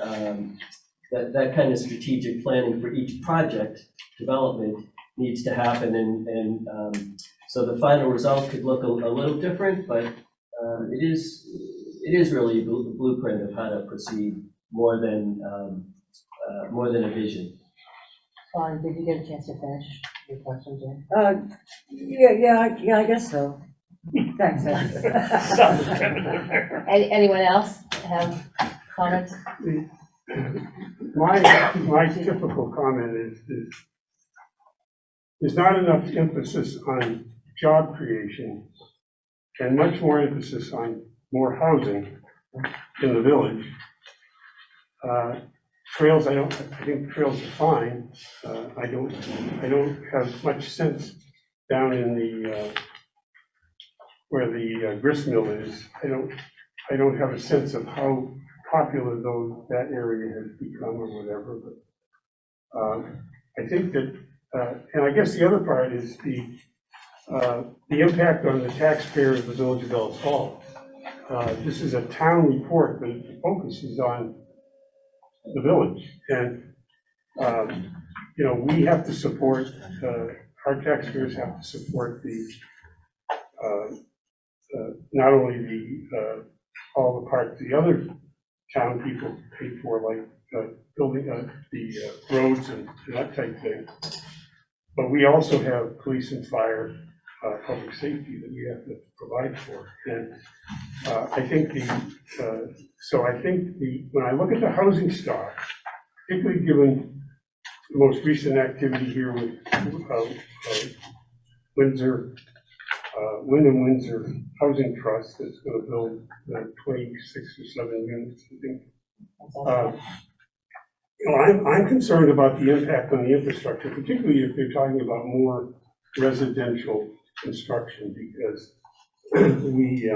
that kind of strategic planning for each project development needs to happen, and so the final result could look a little different, but it is really a blueprint of how to proceed more than a vision. Lauren, did you get a chance to finish your questions? Yeah, I guess so. Thanks. Anyone else have comments? My typical comment is there's not enough emphasis on job creation and much more emphasis on more housing in the village. Trails, I think trails are fine. I don't have much sense down in the, where the grist mill is. I don't have a sense of how popular that area has become or whatever, but I think that, and I guess the other part is the impact on the taxpayer of the village of Bellows Falls. This is a town report, but it focuses on the village, and we have to support, our taxpayers have to support the not only all the parts the other town people pay for, like building the roads and that type of thing, but we also have police and fire, public safety that we have to provide for. And I think when I look at the housing stock, particularly given the most recent activity here with Windsor Housing Trust that's going to build 26 or 7 units, I think. I'm concerned about the impact on the infrastructure, particularly if they're talking about more residential construction, because we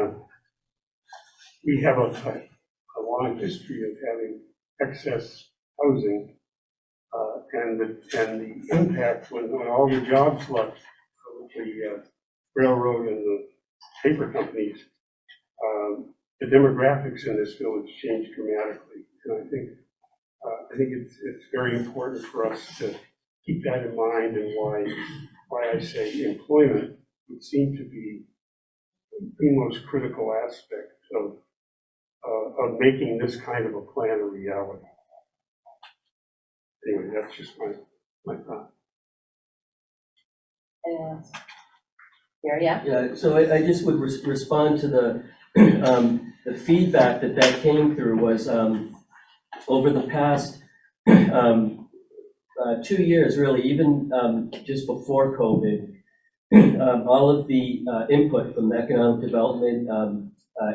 have a long history of having excess housing, and the impact when all the jobs left the railroad and the paper companies, the demographics in this village changed dramatically, and I think it's very important for us to keep that in mind, and why I say employment would seem to be the most critical aspect of making this kind of a plan a reality. Anyway, that's just my thought. Gary, yeah? Yeah, so I just would respond to the feedback that came through was over the past 2 years, really, even just before COVID, all of the input from the economic development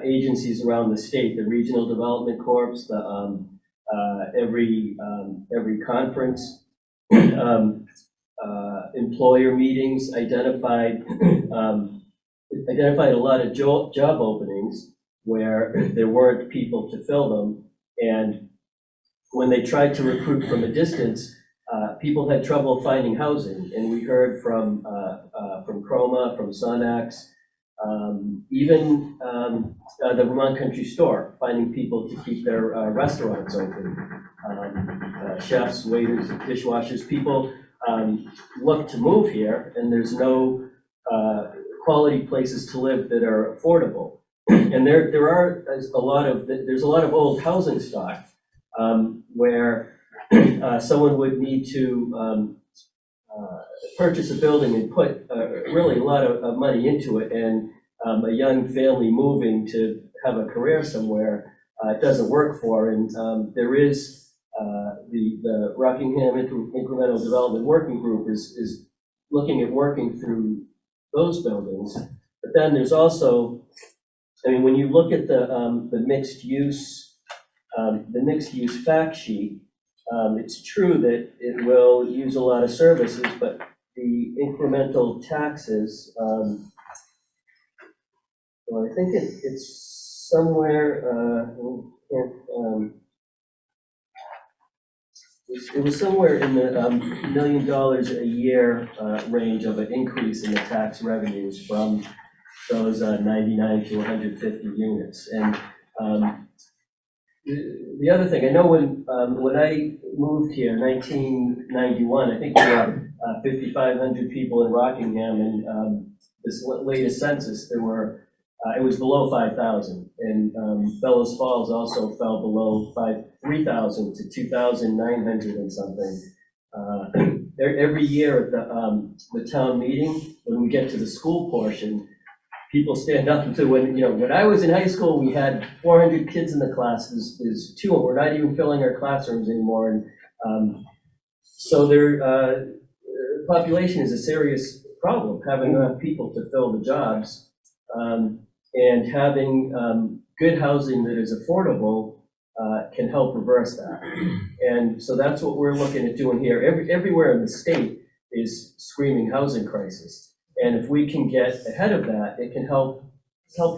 agencies around the state, the regional development corps, every conference, employer meetings identified a lot of job openings where there weren't people to fill them, and when they tried to recruit from a distance, people had trouble finding housing, and we heard from Chroma, from Sonax, even the Vermont Country Store, finding people to keep their restaurants open, chefs, waiters, dishwashers. People look to move here, and there's no quality places to live that are affordable. And there's a lot of old housing stock, where someone would need to purchase a building and put really a lot of money into it, and a young family moving to have a career somewhere, it doesn't work for. And there is the Rockingham Incremental Development Working Group is looking at working through those buildings. But then there's also, I mean, when you look at the mixed use fact sheet, it's true that it will use a lot of services, but the incremental taxes, well, I think it's somewhere, it was somewhere in the $1 million a year range of an increase in the tax revenues from those 99 to 150 units. And the other thing, I know when I moved here, 1991, I think there were 5,500 people in Rockingham, and this latest census, there were, it was below 5,000. And Bellows Falls also fell below 3,000 to 2,900 and something. Every year at the town meeting, when we get to the school portion, people stand up and say, when I was in high school, we had 400 kids in the class. There's 2, and we're not even filling our classrooms anymore. And so their population is a serious problem, having enough people to fill the jobs, and having good housing that is affordable can help reverse that. And so that's what we're looking at doing here. Everywhere in the state is screaming housing crisis. And if we can get ahead of that, it can help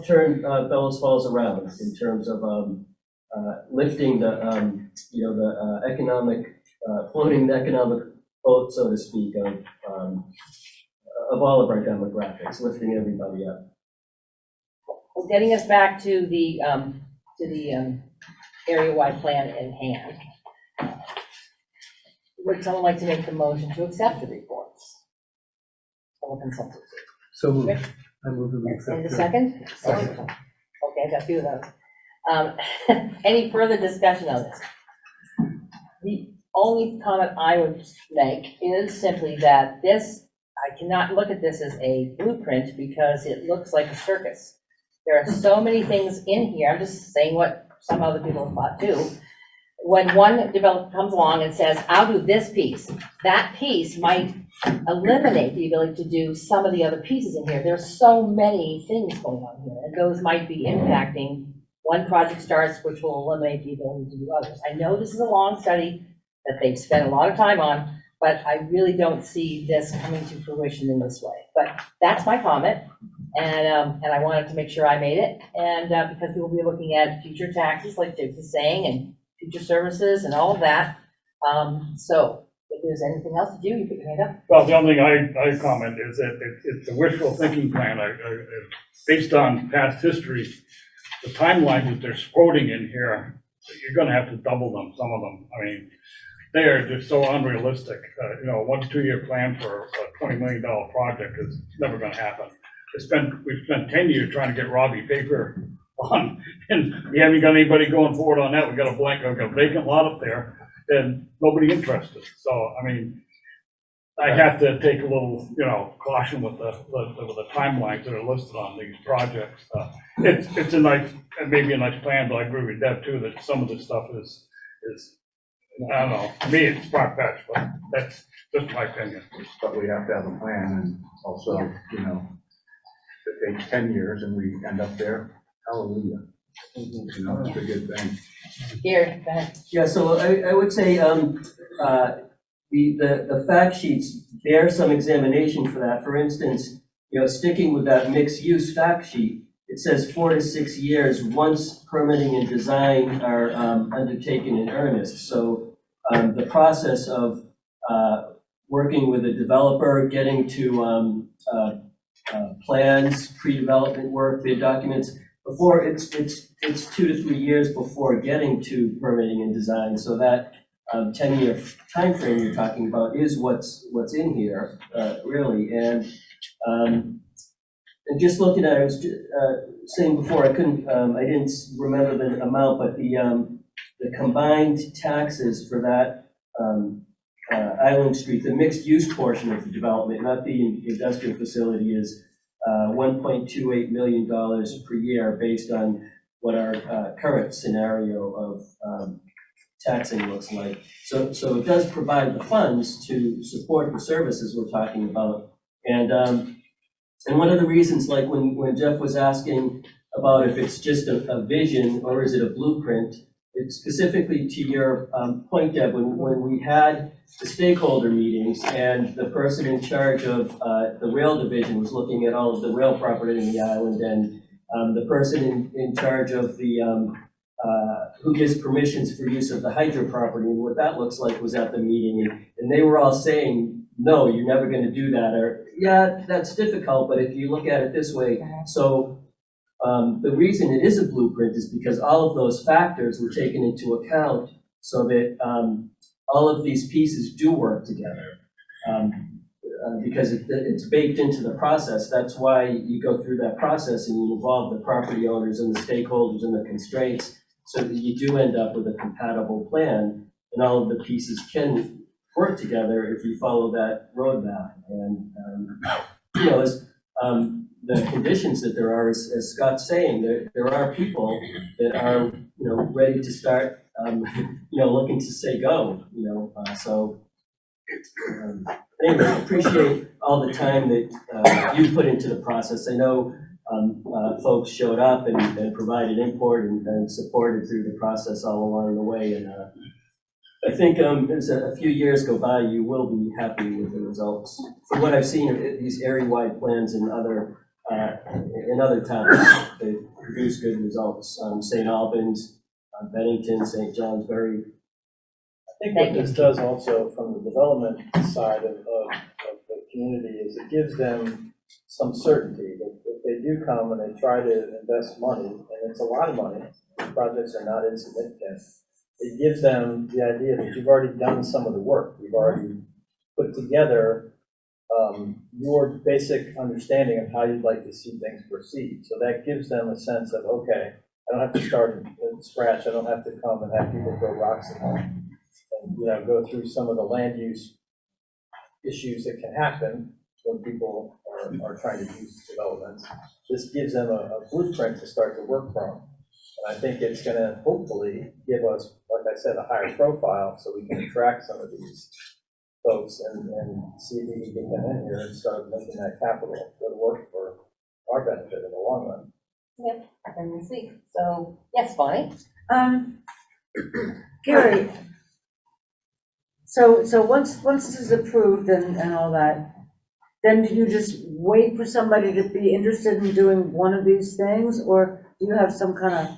turn Bellows Falls around in terms of lifting the economic, floating the economic boat, so to speak, of all of our demographics, lifting everybody up. Well, getting us back to the area-wide plan in hand. Would someone like to make the motion to accept the reports? Consultancy. So moved. I move that we accept. And a second? Okay, I got a few of those. Any further discussion on this? The only comment I would make is simply that I cannot look at this as a blueprint because it looks like a circus. There are so many things in here. I'm just saying what some other people have thought too. When one developer comes along and says, I'll do this piece, that piece might eliminate the ability to do some of the other pieces in here. There's so many things going on here, and those might be impacting one project starts, which will eliminate the ability to do others. I know this is a long study that they've spent a lot of time on, but I really don't see this coming to fruition in this way. But that's my comment, and I wanted to make sure I made it, and because we will be looking at future taxes, like Jake was saying, and future services and all of that. So if there's anything else to do, you put your hand up. Well, the only thing I comment is that it's a wishful thinking plan. Based on past history, the timelines that they're quoting in here, you're gonna have to double them, some of them. I mean, they are just so unrealistic. 1 to 2 year plan for a $20 million project is never gonna happen. We've spent 10 years trying to get Robbie paper on, and we haven't got anybody going forward on that. We've got a vacant lot up there, and nobody interested. So, I mean, I have to take a little, caution with the timelines that are listed on these projects. It's maybe a nice plan, but I agree with Deb too, that some of this stuff is, I don't know, to me, it's far-fetched, but that's just my opinion. But we have to have a plan, and also, if it takes 10 years and we end up there, hallelujah. It's a good thing. Here, go ahead. Yeah, so I would say the fact sheets bear some examination for that. For instance, sticking with that mixed use fact sheet, it says 4 to 6 years once permitting and design are undertaken in earnest. So the process of working with a developer, getting to plans, pre-development work, bid documents, before it's 2 to 3 years before getting to permitting and design. So that 10-year time frame you're talking about is what's in here, really. And And just looking at it, I was saying before, I didn't remember the amount, but the combined taxes for that Island Street, the mixed-use portion of the development, not the industrial facility, is $1.28 million per year based on what our current scenario of taxing looks like. So it does provide the funds to support the services we're talking about. And one of the reasons, like when Jeff was asking about if it's just a vision or is it a blueprint, it's specifically to your point, Deb, when we had the stakeholder meetings and the person in charge of the rail division was looking at all of the rail property in the island, and the person in charge of the who gives permissions for use of the hydro property and what that looks like was at the meeting, and they were all saying, no, you're never going to do that, or yeah, that's difficult, but if you look at it this way, so the reason it is a blueprint is because all of those factors were taken into account so that all of these pieces do work together. Because it's baked into the process. That's why you go through that process and you involve the property owners and the stakeholders and the constraints so that you do end up with a compatible plan and all of the pieces can work together if you follow that roadmap. And, as the conditions that there are, as Scott's saying, there are people that are, ready to start, looking to say go, anyway, I appreciate all the time that you put into the process. I know folks showed up and provided input and supported through the process all along the way. And I think as a few years go by, you will be happy with the results. From what I've seen of these area-wide plans in other towns, they produce good results. St. Albans, Bennington, St. Johnsbury. I think what this does also from the development side of the community is it gives them some certainty that if they do come and they try to invest money, and it's a lot of money, projects are not insignificant, it gives them the idea that you've already done some of the work. You've already put together your basic understanding of how you'd like to see things proceed. So that gives them a sense of, okay, I don't have to start from scratch. I don't have to come and have people throw rocks at home. And go through some of the land use issues that can happen when people are trying to use developments. This gives them a blueprint to start to work from. And I think it's going to hopefully give us, like I said, a higher profile so we can attract some of these folks and see if we can get them in here and start making that capital go to work for our benefit in the long run. Yep, and we'll see. So, yes, Bonnie? Gary, so once this is approved and all that, then do you just wait for somebody to be interested in doing one of these things, or do you have some kind of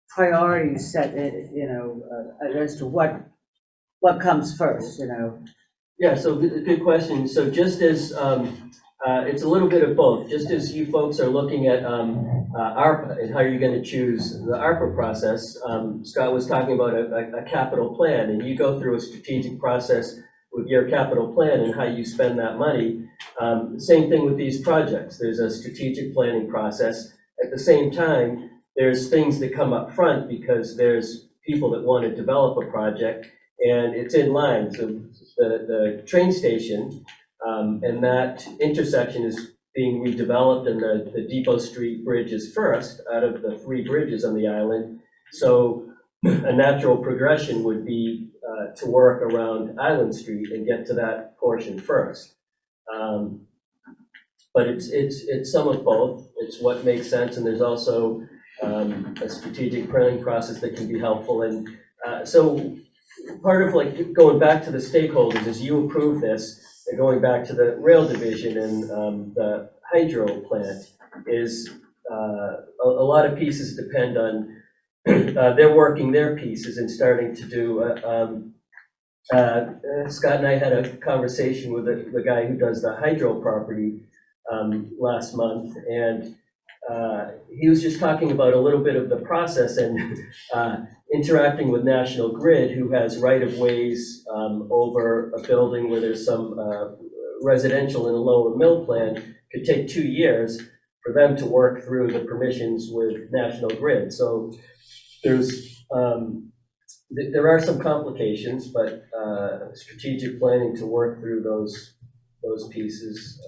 priorities set, as to what comes first, Yeah, so good question. So just as, it's a little bit of both. Just as you folks are looking at ARPA and how you're going to choose the ARPA process, Scott was talking about a capital plan, and you go through a strategic process with your capital plan and how you spend that money. Same thing with these projects. There's a strategic planning process. At the same time, there's things that come up front because there's people that want to develop a project, and it's in line. So the train station and that intersection is being redeveloped, and the Depot Street Bridge is first out of the 3 bridges on the island. So a natural progression would be to work around Island Street and get to that portion first. But it's some of both. It's what makes sense, and there's also a strategic planning process that can be helpful. And so part of like going back to the stakeholders as you approve this, and going back to the rail division and the hydro plant is a lot of pieces depend on they're working their pieces and starting to do. Scott and I had a conversation with the guy who does the hydro property last month, and he was just talking about a little bit of the process and interacting with National Grid, who has right-of-ways over a building where there's some residential in a lower mill plan, could take 2 years for them to work through the permissions with National Grid. So there's, there are some complications, but strategic planning to work through those pieces.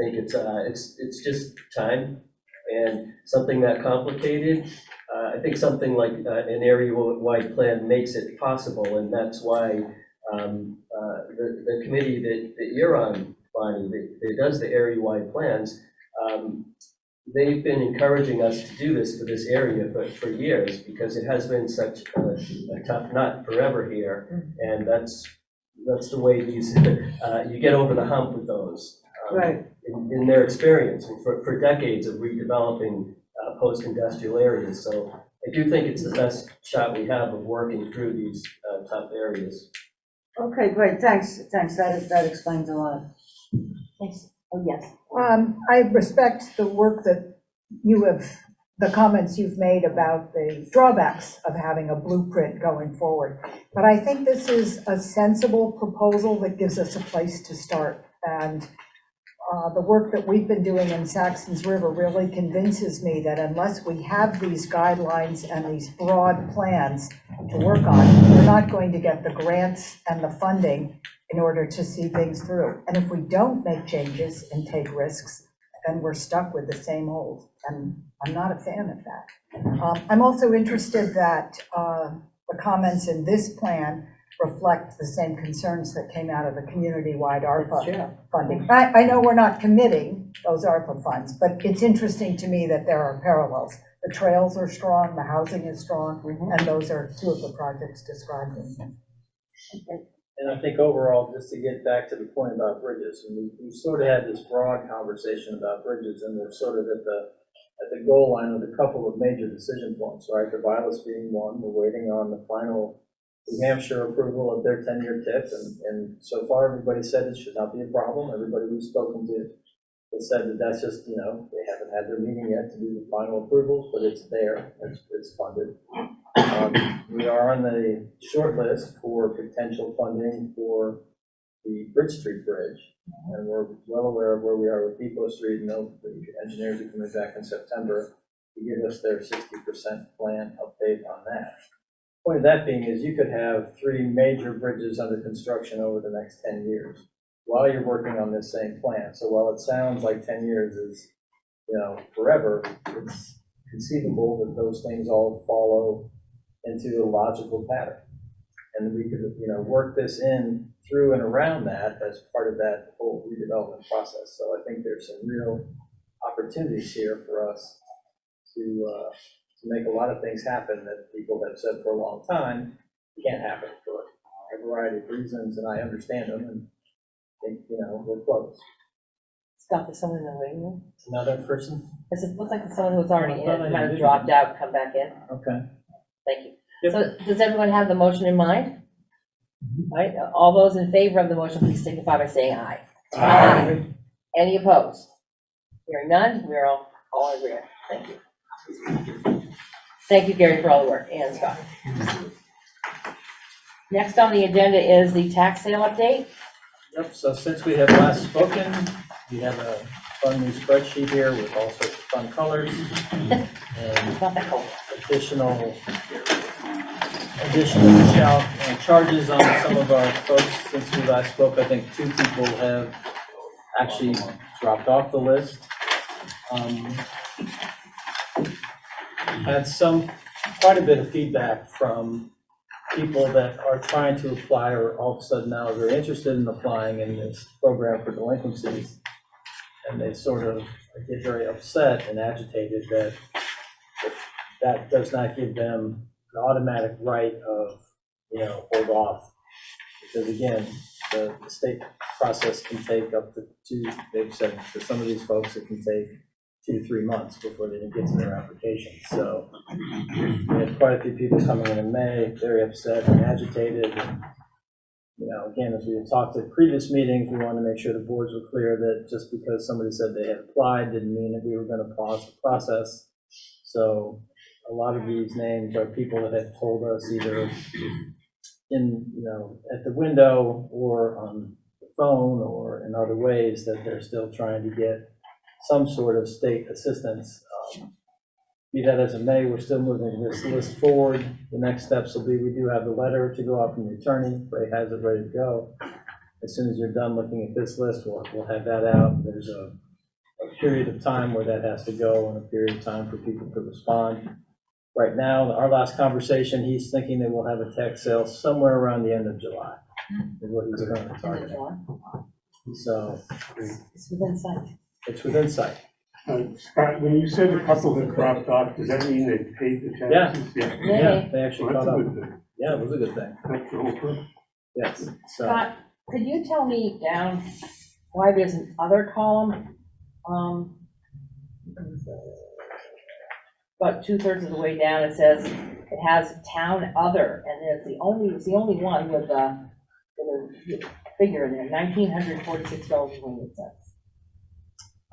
I think it's just time, and something that complicated. I think something like an area-wide plan makes it possible, and that's why the committee that you're on, Bonnie, that does the area-wide plans, they've been encouraging us to do this for this area for years, because it has been such a tough nut forever here, and that's the way these, you get over the hump with those. Right. In their experience, and for decades of redeveloping post-industrial areas. So I do think it's the best shot we have of working through these tough areas. Okay, great, thanks, that explains a lot. Thanks. Oh, yes. I respect the work that you have, the comments you've made about the drawbacks of having a blueprint going forward. But I think this is a sensible proposal that gives us a place to start. And the work that we've been doing in Saxtons River really convinces me that unless we have these guidelines and these broad plans to work on, we're not going to get the grants and the funding in order to see things through. And if we don't make changes and take risks, then we're stuck with the same old. And I'm not a fan of that. I'm also interested that the comments in this plan reflect the same concerns that came out of the community-wide ARPA funding. I know we're not committing those ARPA funds, but it's interesting to me that there are parallels. The trails are strong, the housing is strong, and those are two of the projects described in them. And I think overall, just to get back to the point about bridges, and we sort of had this broad conversation about bridges, and we're sort of at the goal line with a couple of major decision points, right? The Vilas being one. We're waiting on the final New Hampshire approval of their 10-year TIP, and so far everybody said it should not be a problem. Everybody we've spoken to has said that that's just, they haven't had their meeting yet to do the final approvals, but it's there, it's funded. We are on the short list for potential funding for the Bridge Street Bridge, and we're well aware of where we are with Depot Street, and the engineers are coming back in September to give us their 60% plan update on that. Point of that being is you could have 3 major bridges under construction over the next 10 years while you're working on this same plan. So while it sounds like 10 years is, forever, it's conceivable that those things all follow into a logical pattern. And we could, work this in through and around that as part of that whole redevelopment process. So I think there's some real opportunities here for us to make a lot of things happen that people have said for a long time can't happen for a variety of reasons, and I understand them, and think, we're close. Scott, there's someone in the waiting room? Another person? It looks like someone who's already in, I thought I kind of did. dropped out, come back in. Okay. Thank you. Yep. So does everyone have the motion in mind? All right, all those in favor of the motion, please signify by saying aye. Aye. Any opposed? Hearing none, we're all in agreement. Thank you. Thank you, Gary, for all the work, and Scott. Next on the agenda is the tax sale update. Yep, so since we have last spoken, we have a fun new spreadsheet here with all sorts of fun colors and Not that cold. additional charges on some of our folks. Since we last spoke, I think 2 people have actually dropped off the list. Had quite a bit of feedback from people that are trying to apply or all of a sudden now are very interested in applying in this program for delinquencies. And they sort of get very upset and agitated that that does not give them an automatic right of, hold off. Because again, the state process can take up to they've said for some of these folks, it can take 2 to 3 months before they even get to their application. So we had quite a few people coming in May, very upset and agitated. And, again, as we had talked at previous meetings, we wanted to make sure the boards were clear that just because somebody said they had applied didn't mean that we were going to pause the process. So a lot of these names are people that have told us either in, at the window or on the phone or in other ways that they're still trying to get some sort of state assistance. Be that as it may, we're still moving this list forward. The next steps will be, we do have the letter to go out from the attorney. Ray has it ready to go. As soon as you're done looking at this list, we'll have that out. There's a period of time where that has to go and a period of time for people to respond. Right now, our last conversation, he's thinking that we'll have a tax sale somewhere around the end of July, is what he's currently End of targeting. July. So It's within sight. it's within sight. Scott, when you said a couple had dropped off, does that mean they paid the taxes? Yeah. Yeah, they actually Well, that's caught a up. good thing. Yeah, it was a good thing. That's the whole purpose. Yes, so. Scott, could you tell me down why there's an other column? About 2/3 of the way down, it says it has town other, and it's the only one with a figure in there, $1,946.28.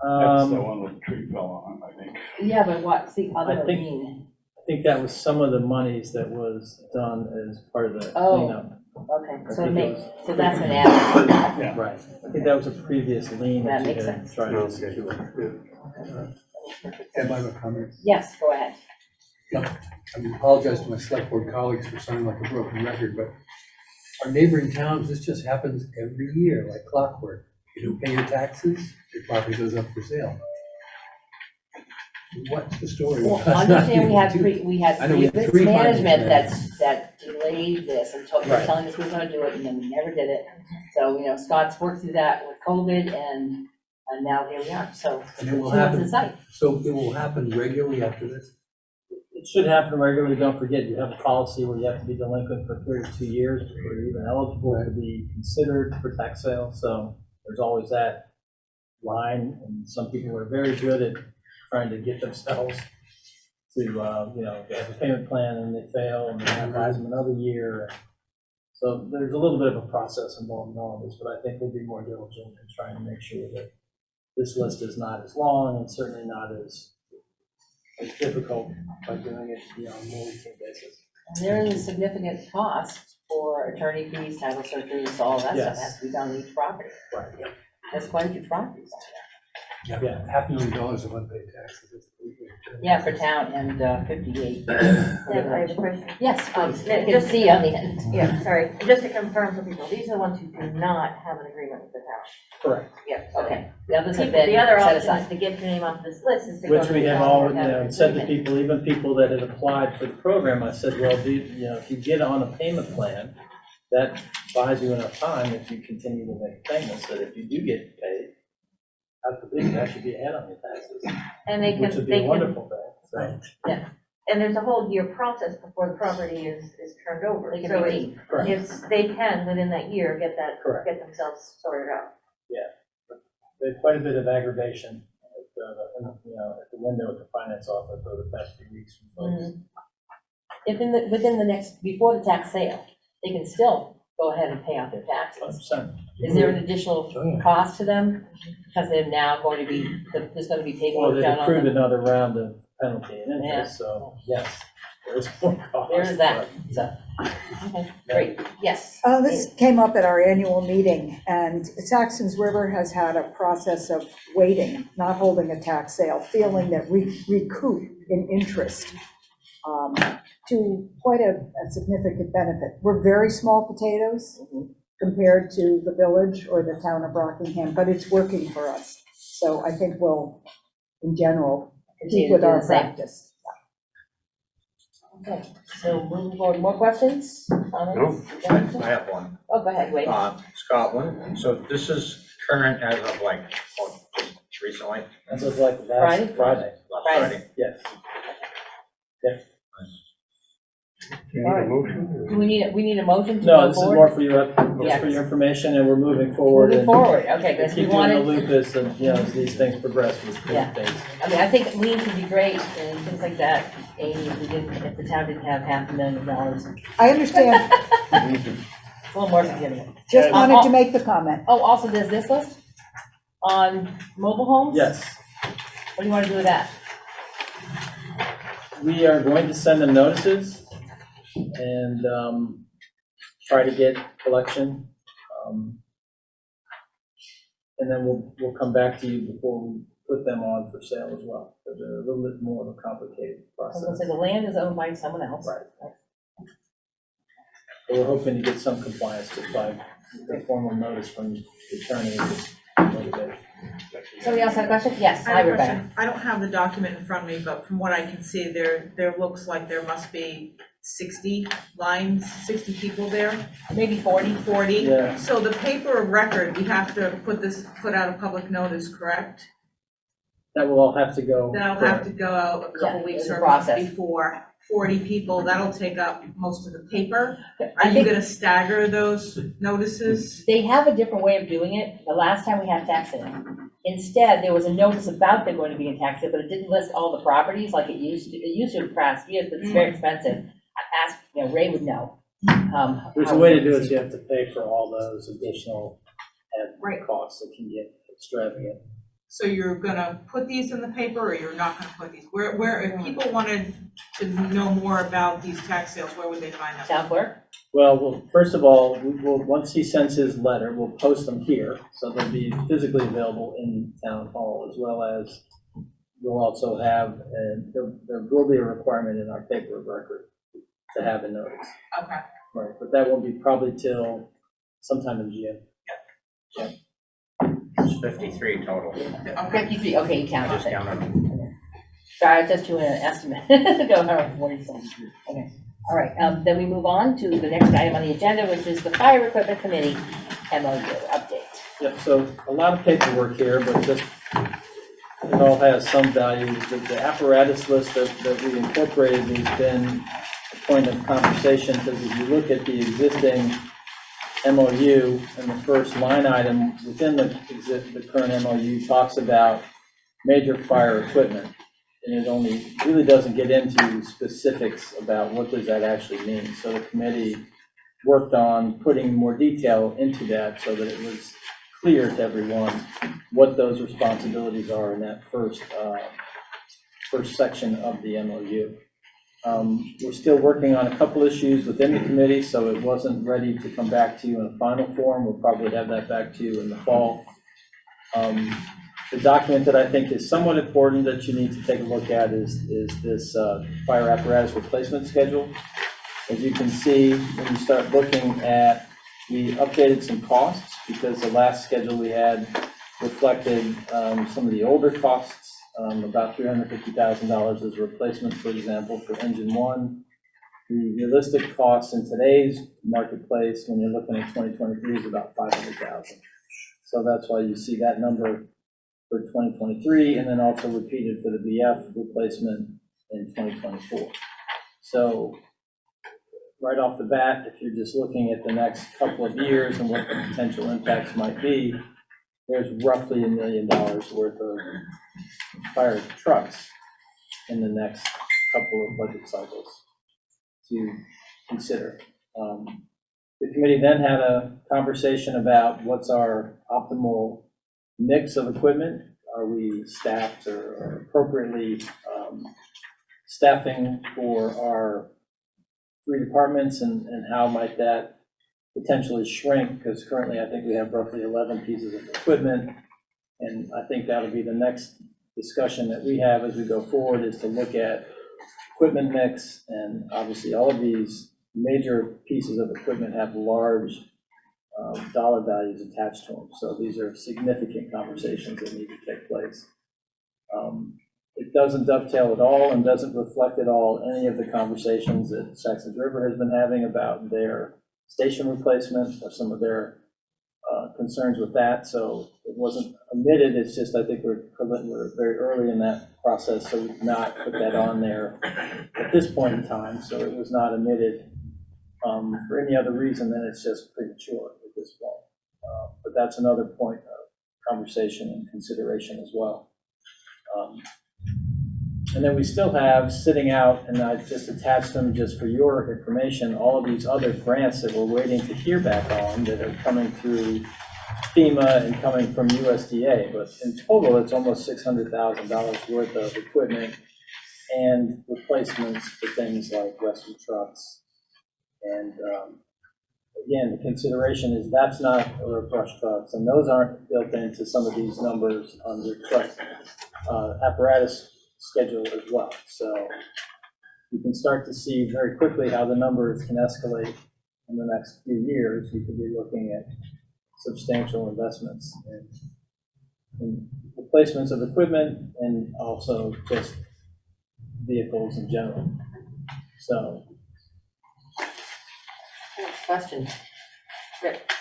That's the one with the tree fell on, I think. Yeah, but what's the other I think- mean? I think that was some of the monies that was done as part of the Oh. cleanup. Okay, I so think it so that's an add. Yeah. Right. I think that was a previous lien That that you makes had sense. tried to Okay. secure. Have I have a comment? Yes, go ahead. I apologize to my select board colleagues for sounding like a broken record, but our neighboring towns, this just happens every year, like clockwork. You don't pay your taxes, your property goes up for sale. What's the story? Well, understand we had I know we had previous three management finance that delayed this and Right. telling us we were gonna do it, and then we never did it. So, Scott's worked through that with COVID, and now here we are, so. And it will She was happen, in sight. so it will happen regularly after this? It should happen regularly. Don't forget, you have a policy where you have to be delinquent for a period of 2 years before you're even eligible to be considered for tax sale. So there's always that line, and some people are very good at trying to get themselves to, they have a payment plan and they fail, and they advise them another year. So there's a little bit of a process involved in all of this, but I think we'll be more diligent in trying to make sure that this list is not as long and certainly not as difficult by doing it, on a more routine basis. And there is a significant cost for attorney fees, title searches, all that stuff Yes. has to be done on each property. Right. There's quite a few properties. Yeah, Yeah. $500,000 of unpaid taxes. That's pretty good. Yeah, for town, and 58. I have a question. Yes, please. yeah, You can just- see on the end. Yeah, sorry, just to confirm for people, these are the ones who do not have an agreement with the town. Correct. Yeah. Okay, the others have Keep- been The other set option is aside. to get your name off this list, is to go Which to we the have town all, and have an said to agreement. people, even people that had applied for the program, I said, well, if you get on a payment plan, that buys you enough time if you continue to make payments, that if you do get paid, I believe that should be ahead on your taxes, And they which can, would be they a can, wonderful thing, so. and there's a whole year process before the property is turned over. They can So redeem. Correct. they can, within that year, Correct. get themselves sorted out. There's quite a bit of aggravation at the window at the finance office over the past few weeks from folks. If within the next, before the tax sale, they can still go ahead and pay off their taxes. 100%. Is there an additional Oh, yeah. cost to them? Because they're now going to be, there's going to be Well, paperwork they've done on accrued them. another round of penalty and Yeah. interest, so yes, there is more cost. There is that, so, okay, great, yes. This came up at our annual meeting, and Saxtons River has had a process of waiting, not holding a tax sale, feeling that we recoup in interest to quite a significant benefit. We're very small potatoes compared to the village or the town of Rockingham, but it's working for us. So I think we'll, in general, Continue keep to with do our the same. practice. Okay, so moving forward, more questions? Comments? I have one. Oh, go ahead, Wade. Scotland, so this is current as of just recently, This was like Friday? last Friday, last Friday. Friday? yes. Do you need a motion? Do we need a motion to No, go this is forward? more for your information, and we're moving forward. Moving and forward, okay, to because we keep you in the wanted, loop as these things progress with Yeah. things. I mean, I think lean would be great and things like that, Amy, if the town didn't have $500,000. I understand, It's a little more significant. just wanted to make the comment. Oh, also, there's this list on mobile homes? Yes, What do you want to do with that? we are going to send them notices and try to get collection. And then we'll come back to you before we put them on for sale as well. So they're a little bit more of a complicated I was process. gonna say, the land is owned by someone else. Right. But we're hoping to get some compliance just by the formal notice from the attorney. Somebody else had a question? Yes, I hi, have a Rebecca. question. I don't have the document in front of me, but from what I can see, there looks like there must be 60 lines, 60 people there, Maybe 40. 40. Yeah. So the paper of record, we have to put out a public notice, correct? That will all have to go. That'll have to go out a couple Yeah, weeks there's a or a month process. before. 40 people, that'll take up most of the paper. I Are you think- gonna stagger those notices? They have a different way of doing it. The last time we had tax sale, instead, there was a notice about they're going to be in tax sale, but it didn't list all the properties like it used to. It used to in past years, but it's very expensive. I asked, Ray would know. There's how a way to it do is. it, you have to pay for all those additional Right. costs that can get extravagant. So you're gonna put these in the paper, or you're not gonna put these? Where, if people wanted to know more about these tax sales, where would they find them? Town clerk? Well, first of all, we will, once he sends his letter, we'll post them here, so they'll be physically available in town hall, as well as we'll also have, and there will be a requirement in our paper of record to have a notice. Okay. Right, but that won't be probably till sometime in June. It's 53 total. Okay. 53, okay, you counted Just it. counted them. Sorry, I was just doing an estimate. Go, Harold, what do you say? Okay, all right, then we move on to the next item on the agenda, which is the Fire Equipment Committee MOU update. Yep, so a lot of paperwork here, but just, it all has some value. The apparatus list that we incorporated has been a point of conversation, because if you look at the existing MOU, and the first line item within the current MOU talks about major fire equipment. And it only really doesn't get into specifics about what does that actually mean. So the committee worked on putting more detail into that so that it was clear to everyone what those responsibilities are in that first section of the MOU. We're still working on a couple issues within the committee, so it wasn't ready to come back to you in a final form. We'll probably have that back to you in the fall. The document that I think is somewhat important that you need to take a look at is this fire apparatus replacement schedule. As you can see, when you start looking at, we updated some costs because the last schedule we had reflected some of the older costs, about $350,000 as a replacement, for example, for engine one. The realistic costs in today's marketplace, when you're looking at 2023, is about $500,000. So that's why you see that number for 2023, and then also repeated for the BF replacement in 2024. So right off the bat, if you're just looking at the next couple of years and what the potential impacts might be, there's roughly $1 million worth of fire trucks in the next couple of budget cycles to consider. The committee then had a conversation about what's our optimal mix of equipment. Are we staffed or appropriately staffing for our 3 departments, and how might that potentially shrink? Because currently I think we have roughly 11 pieces of equipment, and I think that'll be the next discussion that we have as we go forward, is to look at equipment mix. And obviously all of these major pieces of equipment have large dollar values attached to them. So these are significant conversations that need to take place. It doesn't dovetail at all and doesn't reflect at all any of the conversations that Saxons River has been having about their station replacement or some of their concerns with that. So it wasn't omitted. It's just, I think we're very early in that process, so we did not put that on there at this point in time. So it was not omitted for any other reason than it's just premature at this point. But that's another point of conversation and consideration as well. And then we still have sitting out, and I just attached them just for your information, all of these other grants that we're waiting to hear back on that are coming through FEMA and coming from USDA. But in total, it's almost $600,000 worth of equipment and replacements for things like rescue trucks and again, the consideration is that's not over brush trucks, and those aren't built into some of these numbers on the truck apparatus schedule as well. So you can start to see very quickly how the numbers can escalate in the next few years. You could be looking at substantial investments in replacements of equipment and also just vehicles in general. So Question.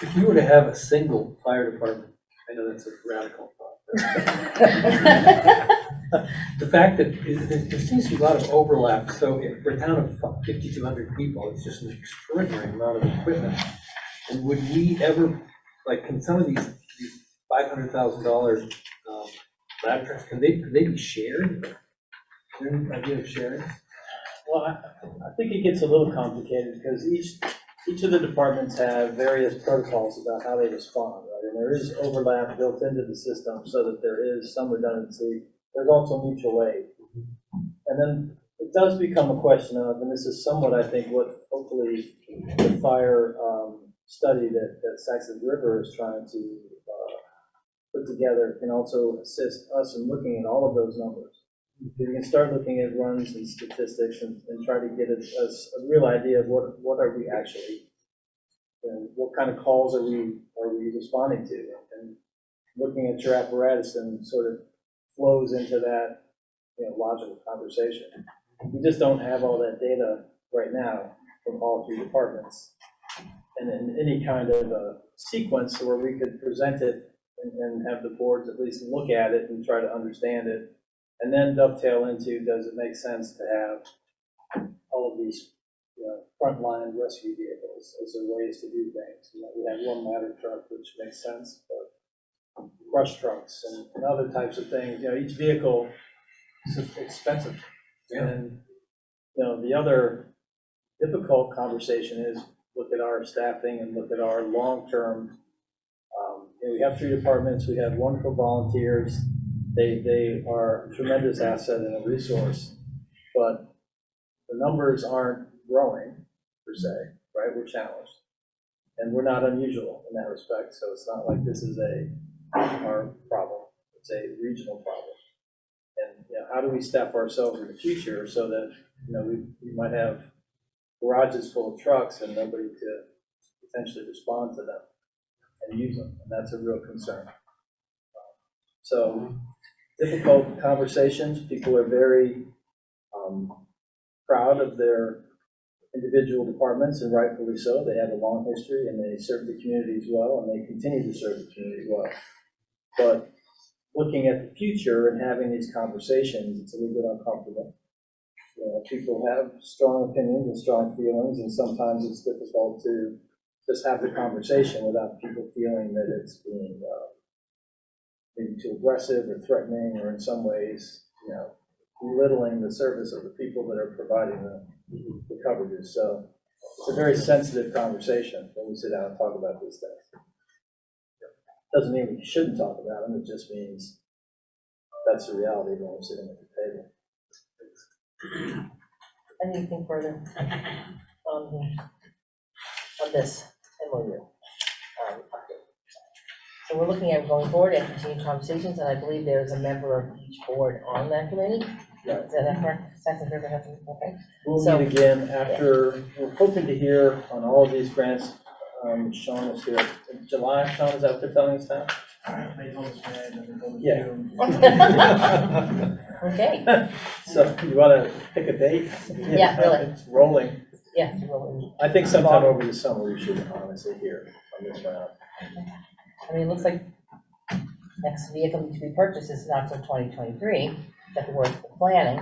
If you were to have a single fire department, I know that's a radical thought. The fact that there seems to be a lot of overlap, so if we're a town of 5,200 people, it's just an extraordinary amount of equipment. And would we ever, like, can some of these $500,000 lab trucks, could they be shared? Is there any idea of sharing? well, I think it gets a little complicated because each of the departments have various protocols about how they respond, right? And there is overlap built into the system so that there is some redundancy. There's also mutual aid. And then it does become a question of, and this is somewhat, I think, what hopefully the fire study that Saxon River is trying to put together can also assist us in looking at all of those numbers. You can start looking at runs and statistics and try to get a real idea of what are we actually, what kind of calls are we responding to, and looking at your apparatus and sort of flows into that, logical conversation. We just don't have all that data right now from all three departments, and in any kind of a sequence where we could present it and have the boards at least look at it and try to understand it, and then dovetail into, does it make sense to have all of these frontline rescue vehicles as a ways to do things? We have one ladder truck, which makes sense, but brush trucks and other types of things, each vehicle is expensive. And, the other difficult conversation is look at our staffing and look at our long-term, we have three departments, we have wonderful volunteers. They are a tremendous asset and a resource, but the numbers aren't growing per se, right? We're challenged, and we're not unusual in that respect. So it's not like this is our problem. It's a regional problem. And how do we staff ourselves in the future so that we might have garages full of trucks and nobody to potentially respond to them and use them, and that's a real concern. So difficult conversations. People are very proud of their individual departments, and rightfully so. They have a long history, and they serve the communities well, and they continue to serve the community well. But looking at the future and having these conversations, it's a little bit uncomfortable. People have strong opinions and strong feelings, and sometimes it's difficult to just have the conversation without people feeling that it's being maybe too aggressive or threatening, or in some ways, belittling the service of the people that are providing the coverages. So it's a very sensitive conversation when we sit down and talk about these things. Doesn't mean we shouldn't talk about them, it just means that's the reality when we're sitting at the table. Anything further on this MOU? So we're looking at going forward and continuing conversations, and I believe there's a member of each board on that committee. Is that correct? Saxon River has, okay. We'll meet again after, we're hoping to hear on all of these grants. Sean is here in July. Sean, is that what they're telling us now? Yeah. Okay. So you want to pick a date? Yeah, really. It's rolling. Yeah, it's rolling. I think sometime over the summer we should honestly hear on this round. I mean, it looks like next vehicle to be purchased is not until 2023, that we're planning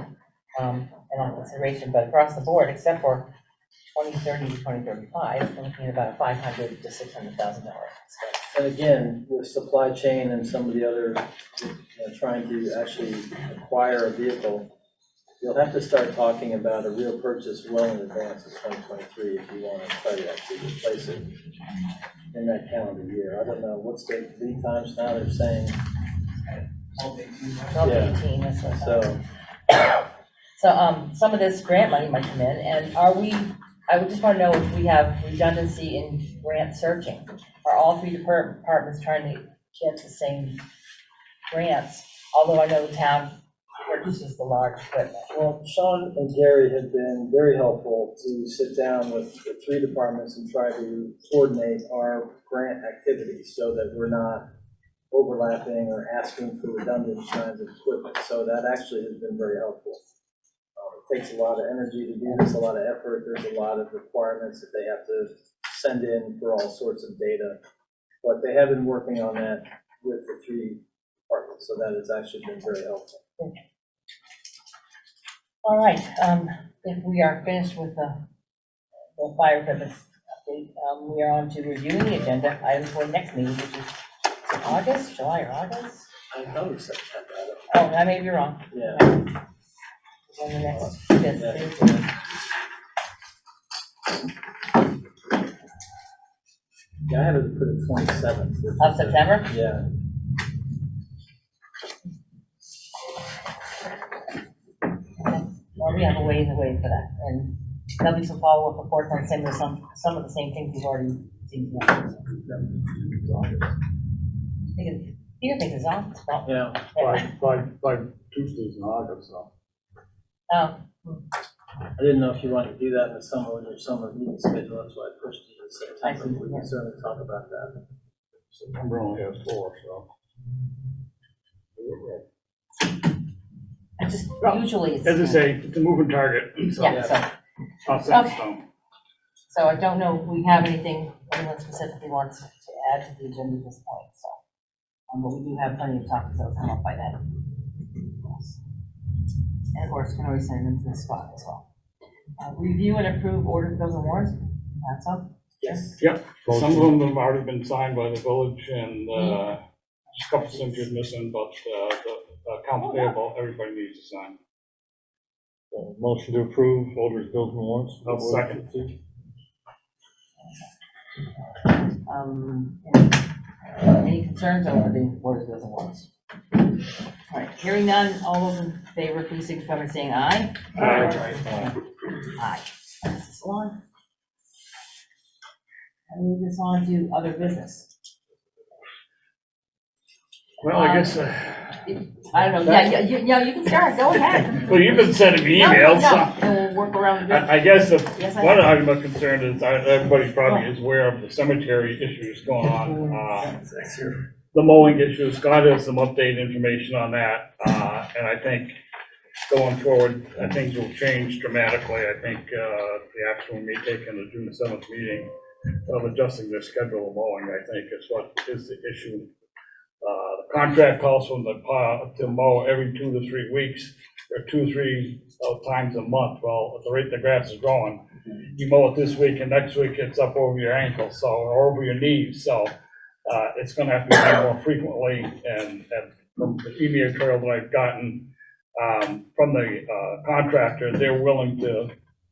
and on consideration, but across the board, except for 2030 to 2035, we're looking at about a $500,000 to $600,000 expense. And again, with supply chain and some of the other, trying to actually acquire a vehicle, you'll have to start talking about a real purchase well in advance of 2023 if you want to try to actually replace it in that calendar year. I don't know, what's the lead times now? They're saying 18, that's what I thought. So some of this grant money might come in, and I would just want to know if we have redundancy in grant searching. Are all three departments trying to get the same grants? Although I know the town purchases the large equipment. Well, Sean and Gary have been very helpful to sit down with the three departments and try to coordinate our grant activities so that we're not overlapping or asking for redundant kinds of equipment. So that actually has been very helpful. It takes a lot of energy to do this, a lot of effort. There's a lot of requirements that they have to send in for all sorts of data. But they have been working on that with the three departments, so that has actually been very helpful. All right, if we are finished with the fire equipment update, we are on to reviewing the agenda items for next meeting, which is August, July or August? I know it's September. Oh, I may be wrong. Yeah. On the next, yes, Yeah, I had it for the 27th. of September? Yeah. Well, we have a ways away for that, and there'll be some follow-up reports on some of the same things we've already seen. Peter thinks it's on. Well, Yeah. By Tuesdays in August, so. Oh, I didn't know if you wanted to do that in the summer with your summer meeting schedule, that's why I pushed it to September. We can certainly talk about that. September only has 4, so. I just, usually it's. As I say, it's a moving target, so. Yeah, so, Not set in stone. so I don't know if we have anything anyone specifically wants to add to the agenda at this point, so. But we do have plenty of topics that will come up by then. And of course, can always send them to the spot as well. Review and approve orders, bills, and warrants. That's up. Yes. Yep, some of them have already been signed by the village, and just a couple signatures missing, but the account payable, everybody needs to sign. Motion to approve orders, bills, and warrants. I'll second. Any concerns over the orders, bills, and warrants? All right, hearing none, all those in favor, please signify by saying aye. Aye. Aye. Pass this along. And move this on to other business. Well, I guess, I don't know, yeah, you can start, go ahead. well, you've been sending me emails, so. And we'll work around the. I guess Yes, I one have. item of concern is, everybody probably is aware of the cemetery issues going on. The mowing issue, Scott has some updated information on that, and I think going forward, things will change dramatically. I think the action we may take in the June 7th meeting of adjusting their schedule of mowing, I think is what is the issue. The contract calls for them to mow every 2 to 3 weeks, or 2 or 3 times a month. Well, at the rate the grass is growing, you mow it this week and next week it's up over your ankles, so, or over your knees, so it's gonna have to be done more frequently, and from the email trail that I've gotten from the contractor, they're willing to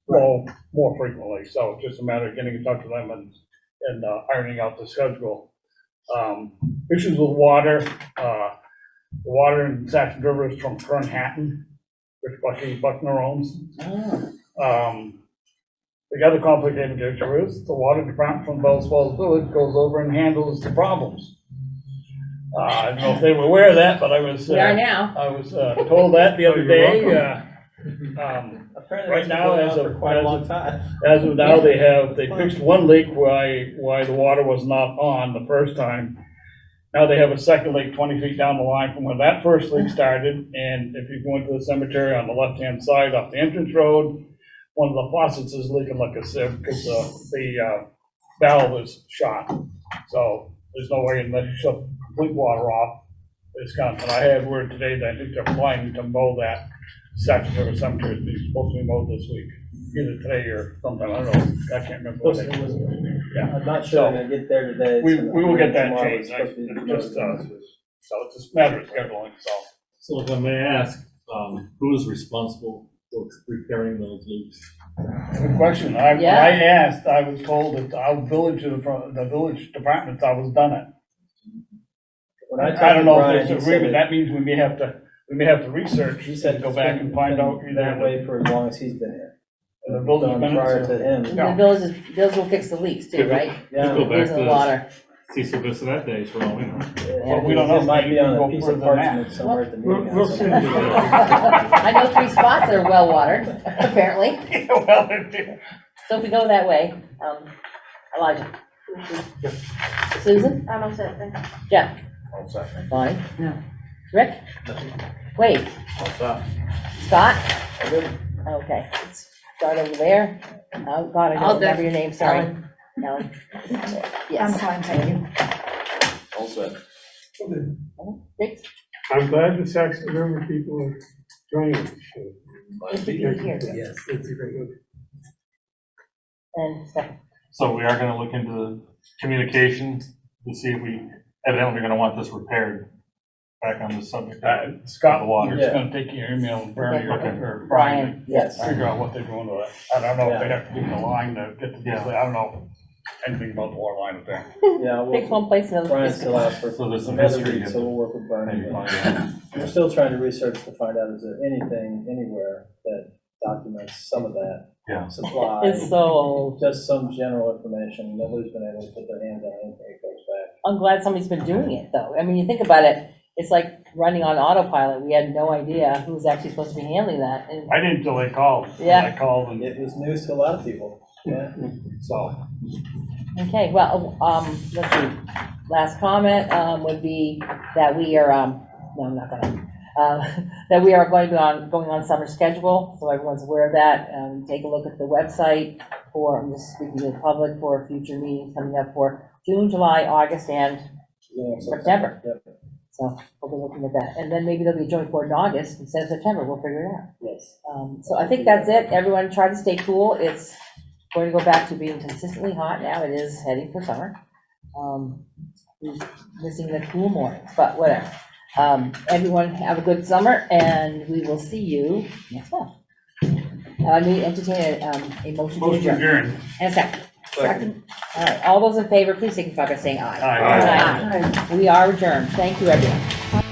mow more frequently, so it's just a matter of getting in touch with them and ironing out the schedule. Issues with water, the water in Saxon River is from Kern Hatton, which Buckner owns. The other complicated issue is the water department from Bellows Falls Village goes over and handles the problems. I don't know if they were aware of that, but I was. We are now. I was told that the other day. Apparently Right it's been now, going as on for of quite a long time. As of now, they fixed one leak why the water was not on the first time. Now they have a second leak 20 feet down the line from where that first leak started. And if you go into the cemetery on the left-hand side off the entrance road, one of the faucets is leaking like a sieve because the valve is shot. So there's no way unless you shut complete water off, it's gone. But I had word today that I think they're planning to mow that Saxon River Cemetery is supposed to be mowed this week, either today or sometime, I don't know, I can't remember. Yeah. I'm not sure I'm gonna get there today. We will get that Tomorrow changed, it's supposed to be just, so it's just a matter of scheduling, so. So if I may ask, who is responsible for repairing those leaks? Good question, I asked, I was told that our village, the village department, I was done it. When I I talked don't to know Brian, if there's he a said agreement, that- that means we may have to research, He said and go it's back been- and find been out. that way for as long as he's been here. And the building's done been- prior to him. The bills will fix the leaks too, right? Yeah. Go back Losing the water. to Cecil Vista that day for all we know. Well, we don't know. It might be on a Maybe piece we'll of go further than parchment somewhere at the meeting. We'll send you I know 3 spots that are well watered, apparently. Well, if- So if we go that way, Elijah. Susan? I'm all set, thanks. Jeff? All set, thank you. Bonnie? No. Rick? Wade? All set. Scott? Okay, let's start over there. Oh, God, I I'll don't do. remember your name, sorry. Ellen. Ellen? I'm Yes. fine, thank you. All set. Rick? I'm glad the Saxon River people are joining us. Good to be here. Yes, it's a great one. And Steph? So we are gonna look into communication to see if we, evidently we're gonna want this repaired back on the subject. Scott The water. is gonna take your email, Bernie or Brian, Brian, yes. figure out what they're doing with it. I don't know if they have to keep the line to get to, Yeah. I don't know anything about the water line up there. Yeah, Fix one place, another Brian place. still asked for So there's some another history read, of so it. we'll work with Brian. Maybe find out. We're still trying to research to find out, is there anything anywhere that documents some of that Yeah. supply? It's so old. Just some general information, nobody's been able to put their hands on anything that goes back. I'm glad somebody's been doing it, though. I mean, you think about it, it's like running on autopilot. We had no idea who was actually supposed to be handling that. And I didn't until they called. Yeah. I called and, It was news to a lot of people, yeah. so. Okay, well, let's see. Last comment, would be that we are, no, I'm not gonna, that we are going to be going on summer schedule, so everyone's aware of that. Take a look at the website for, I'm just speaking to the public, for future meetings coming up for June, July, August, and Yeah, so- September. Yep. So we'll be looking at that. And then maybe there'll be a joint board in August instead of September. We'll figure it out. Yes. So I think that's it. Everyone try to stay cool. It's going to go back to being consistently hot now. It is heading for summer. We're missing the cool mornings, but whatever. Everyone have a good summer, and we will see you next month. I need to entertain a motion to Motion adjourn. adjourned. And a second. Second. All right, all those in favor, please signify by saying aye. Aye. Aye. We are adjourned. Thank you, everyone.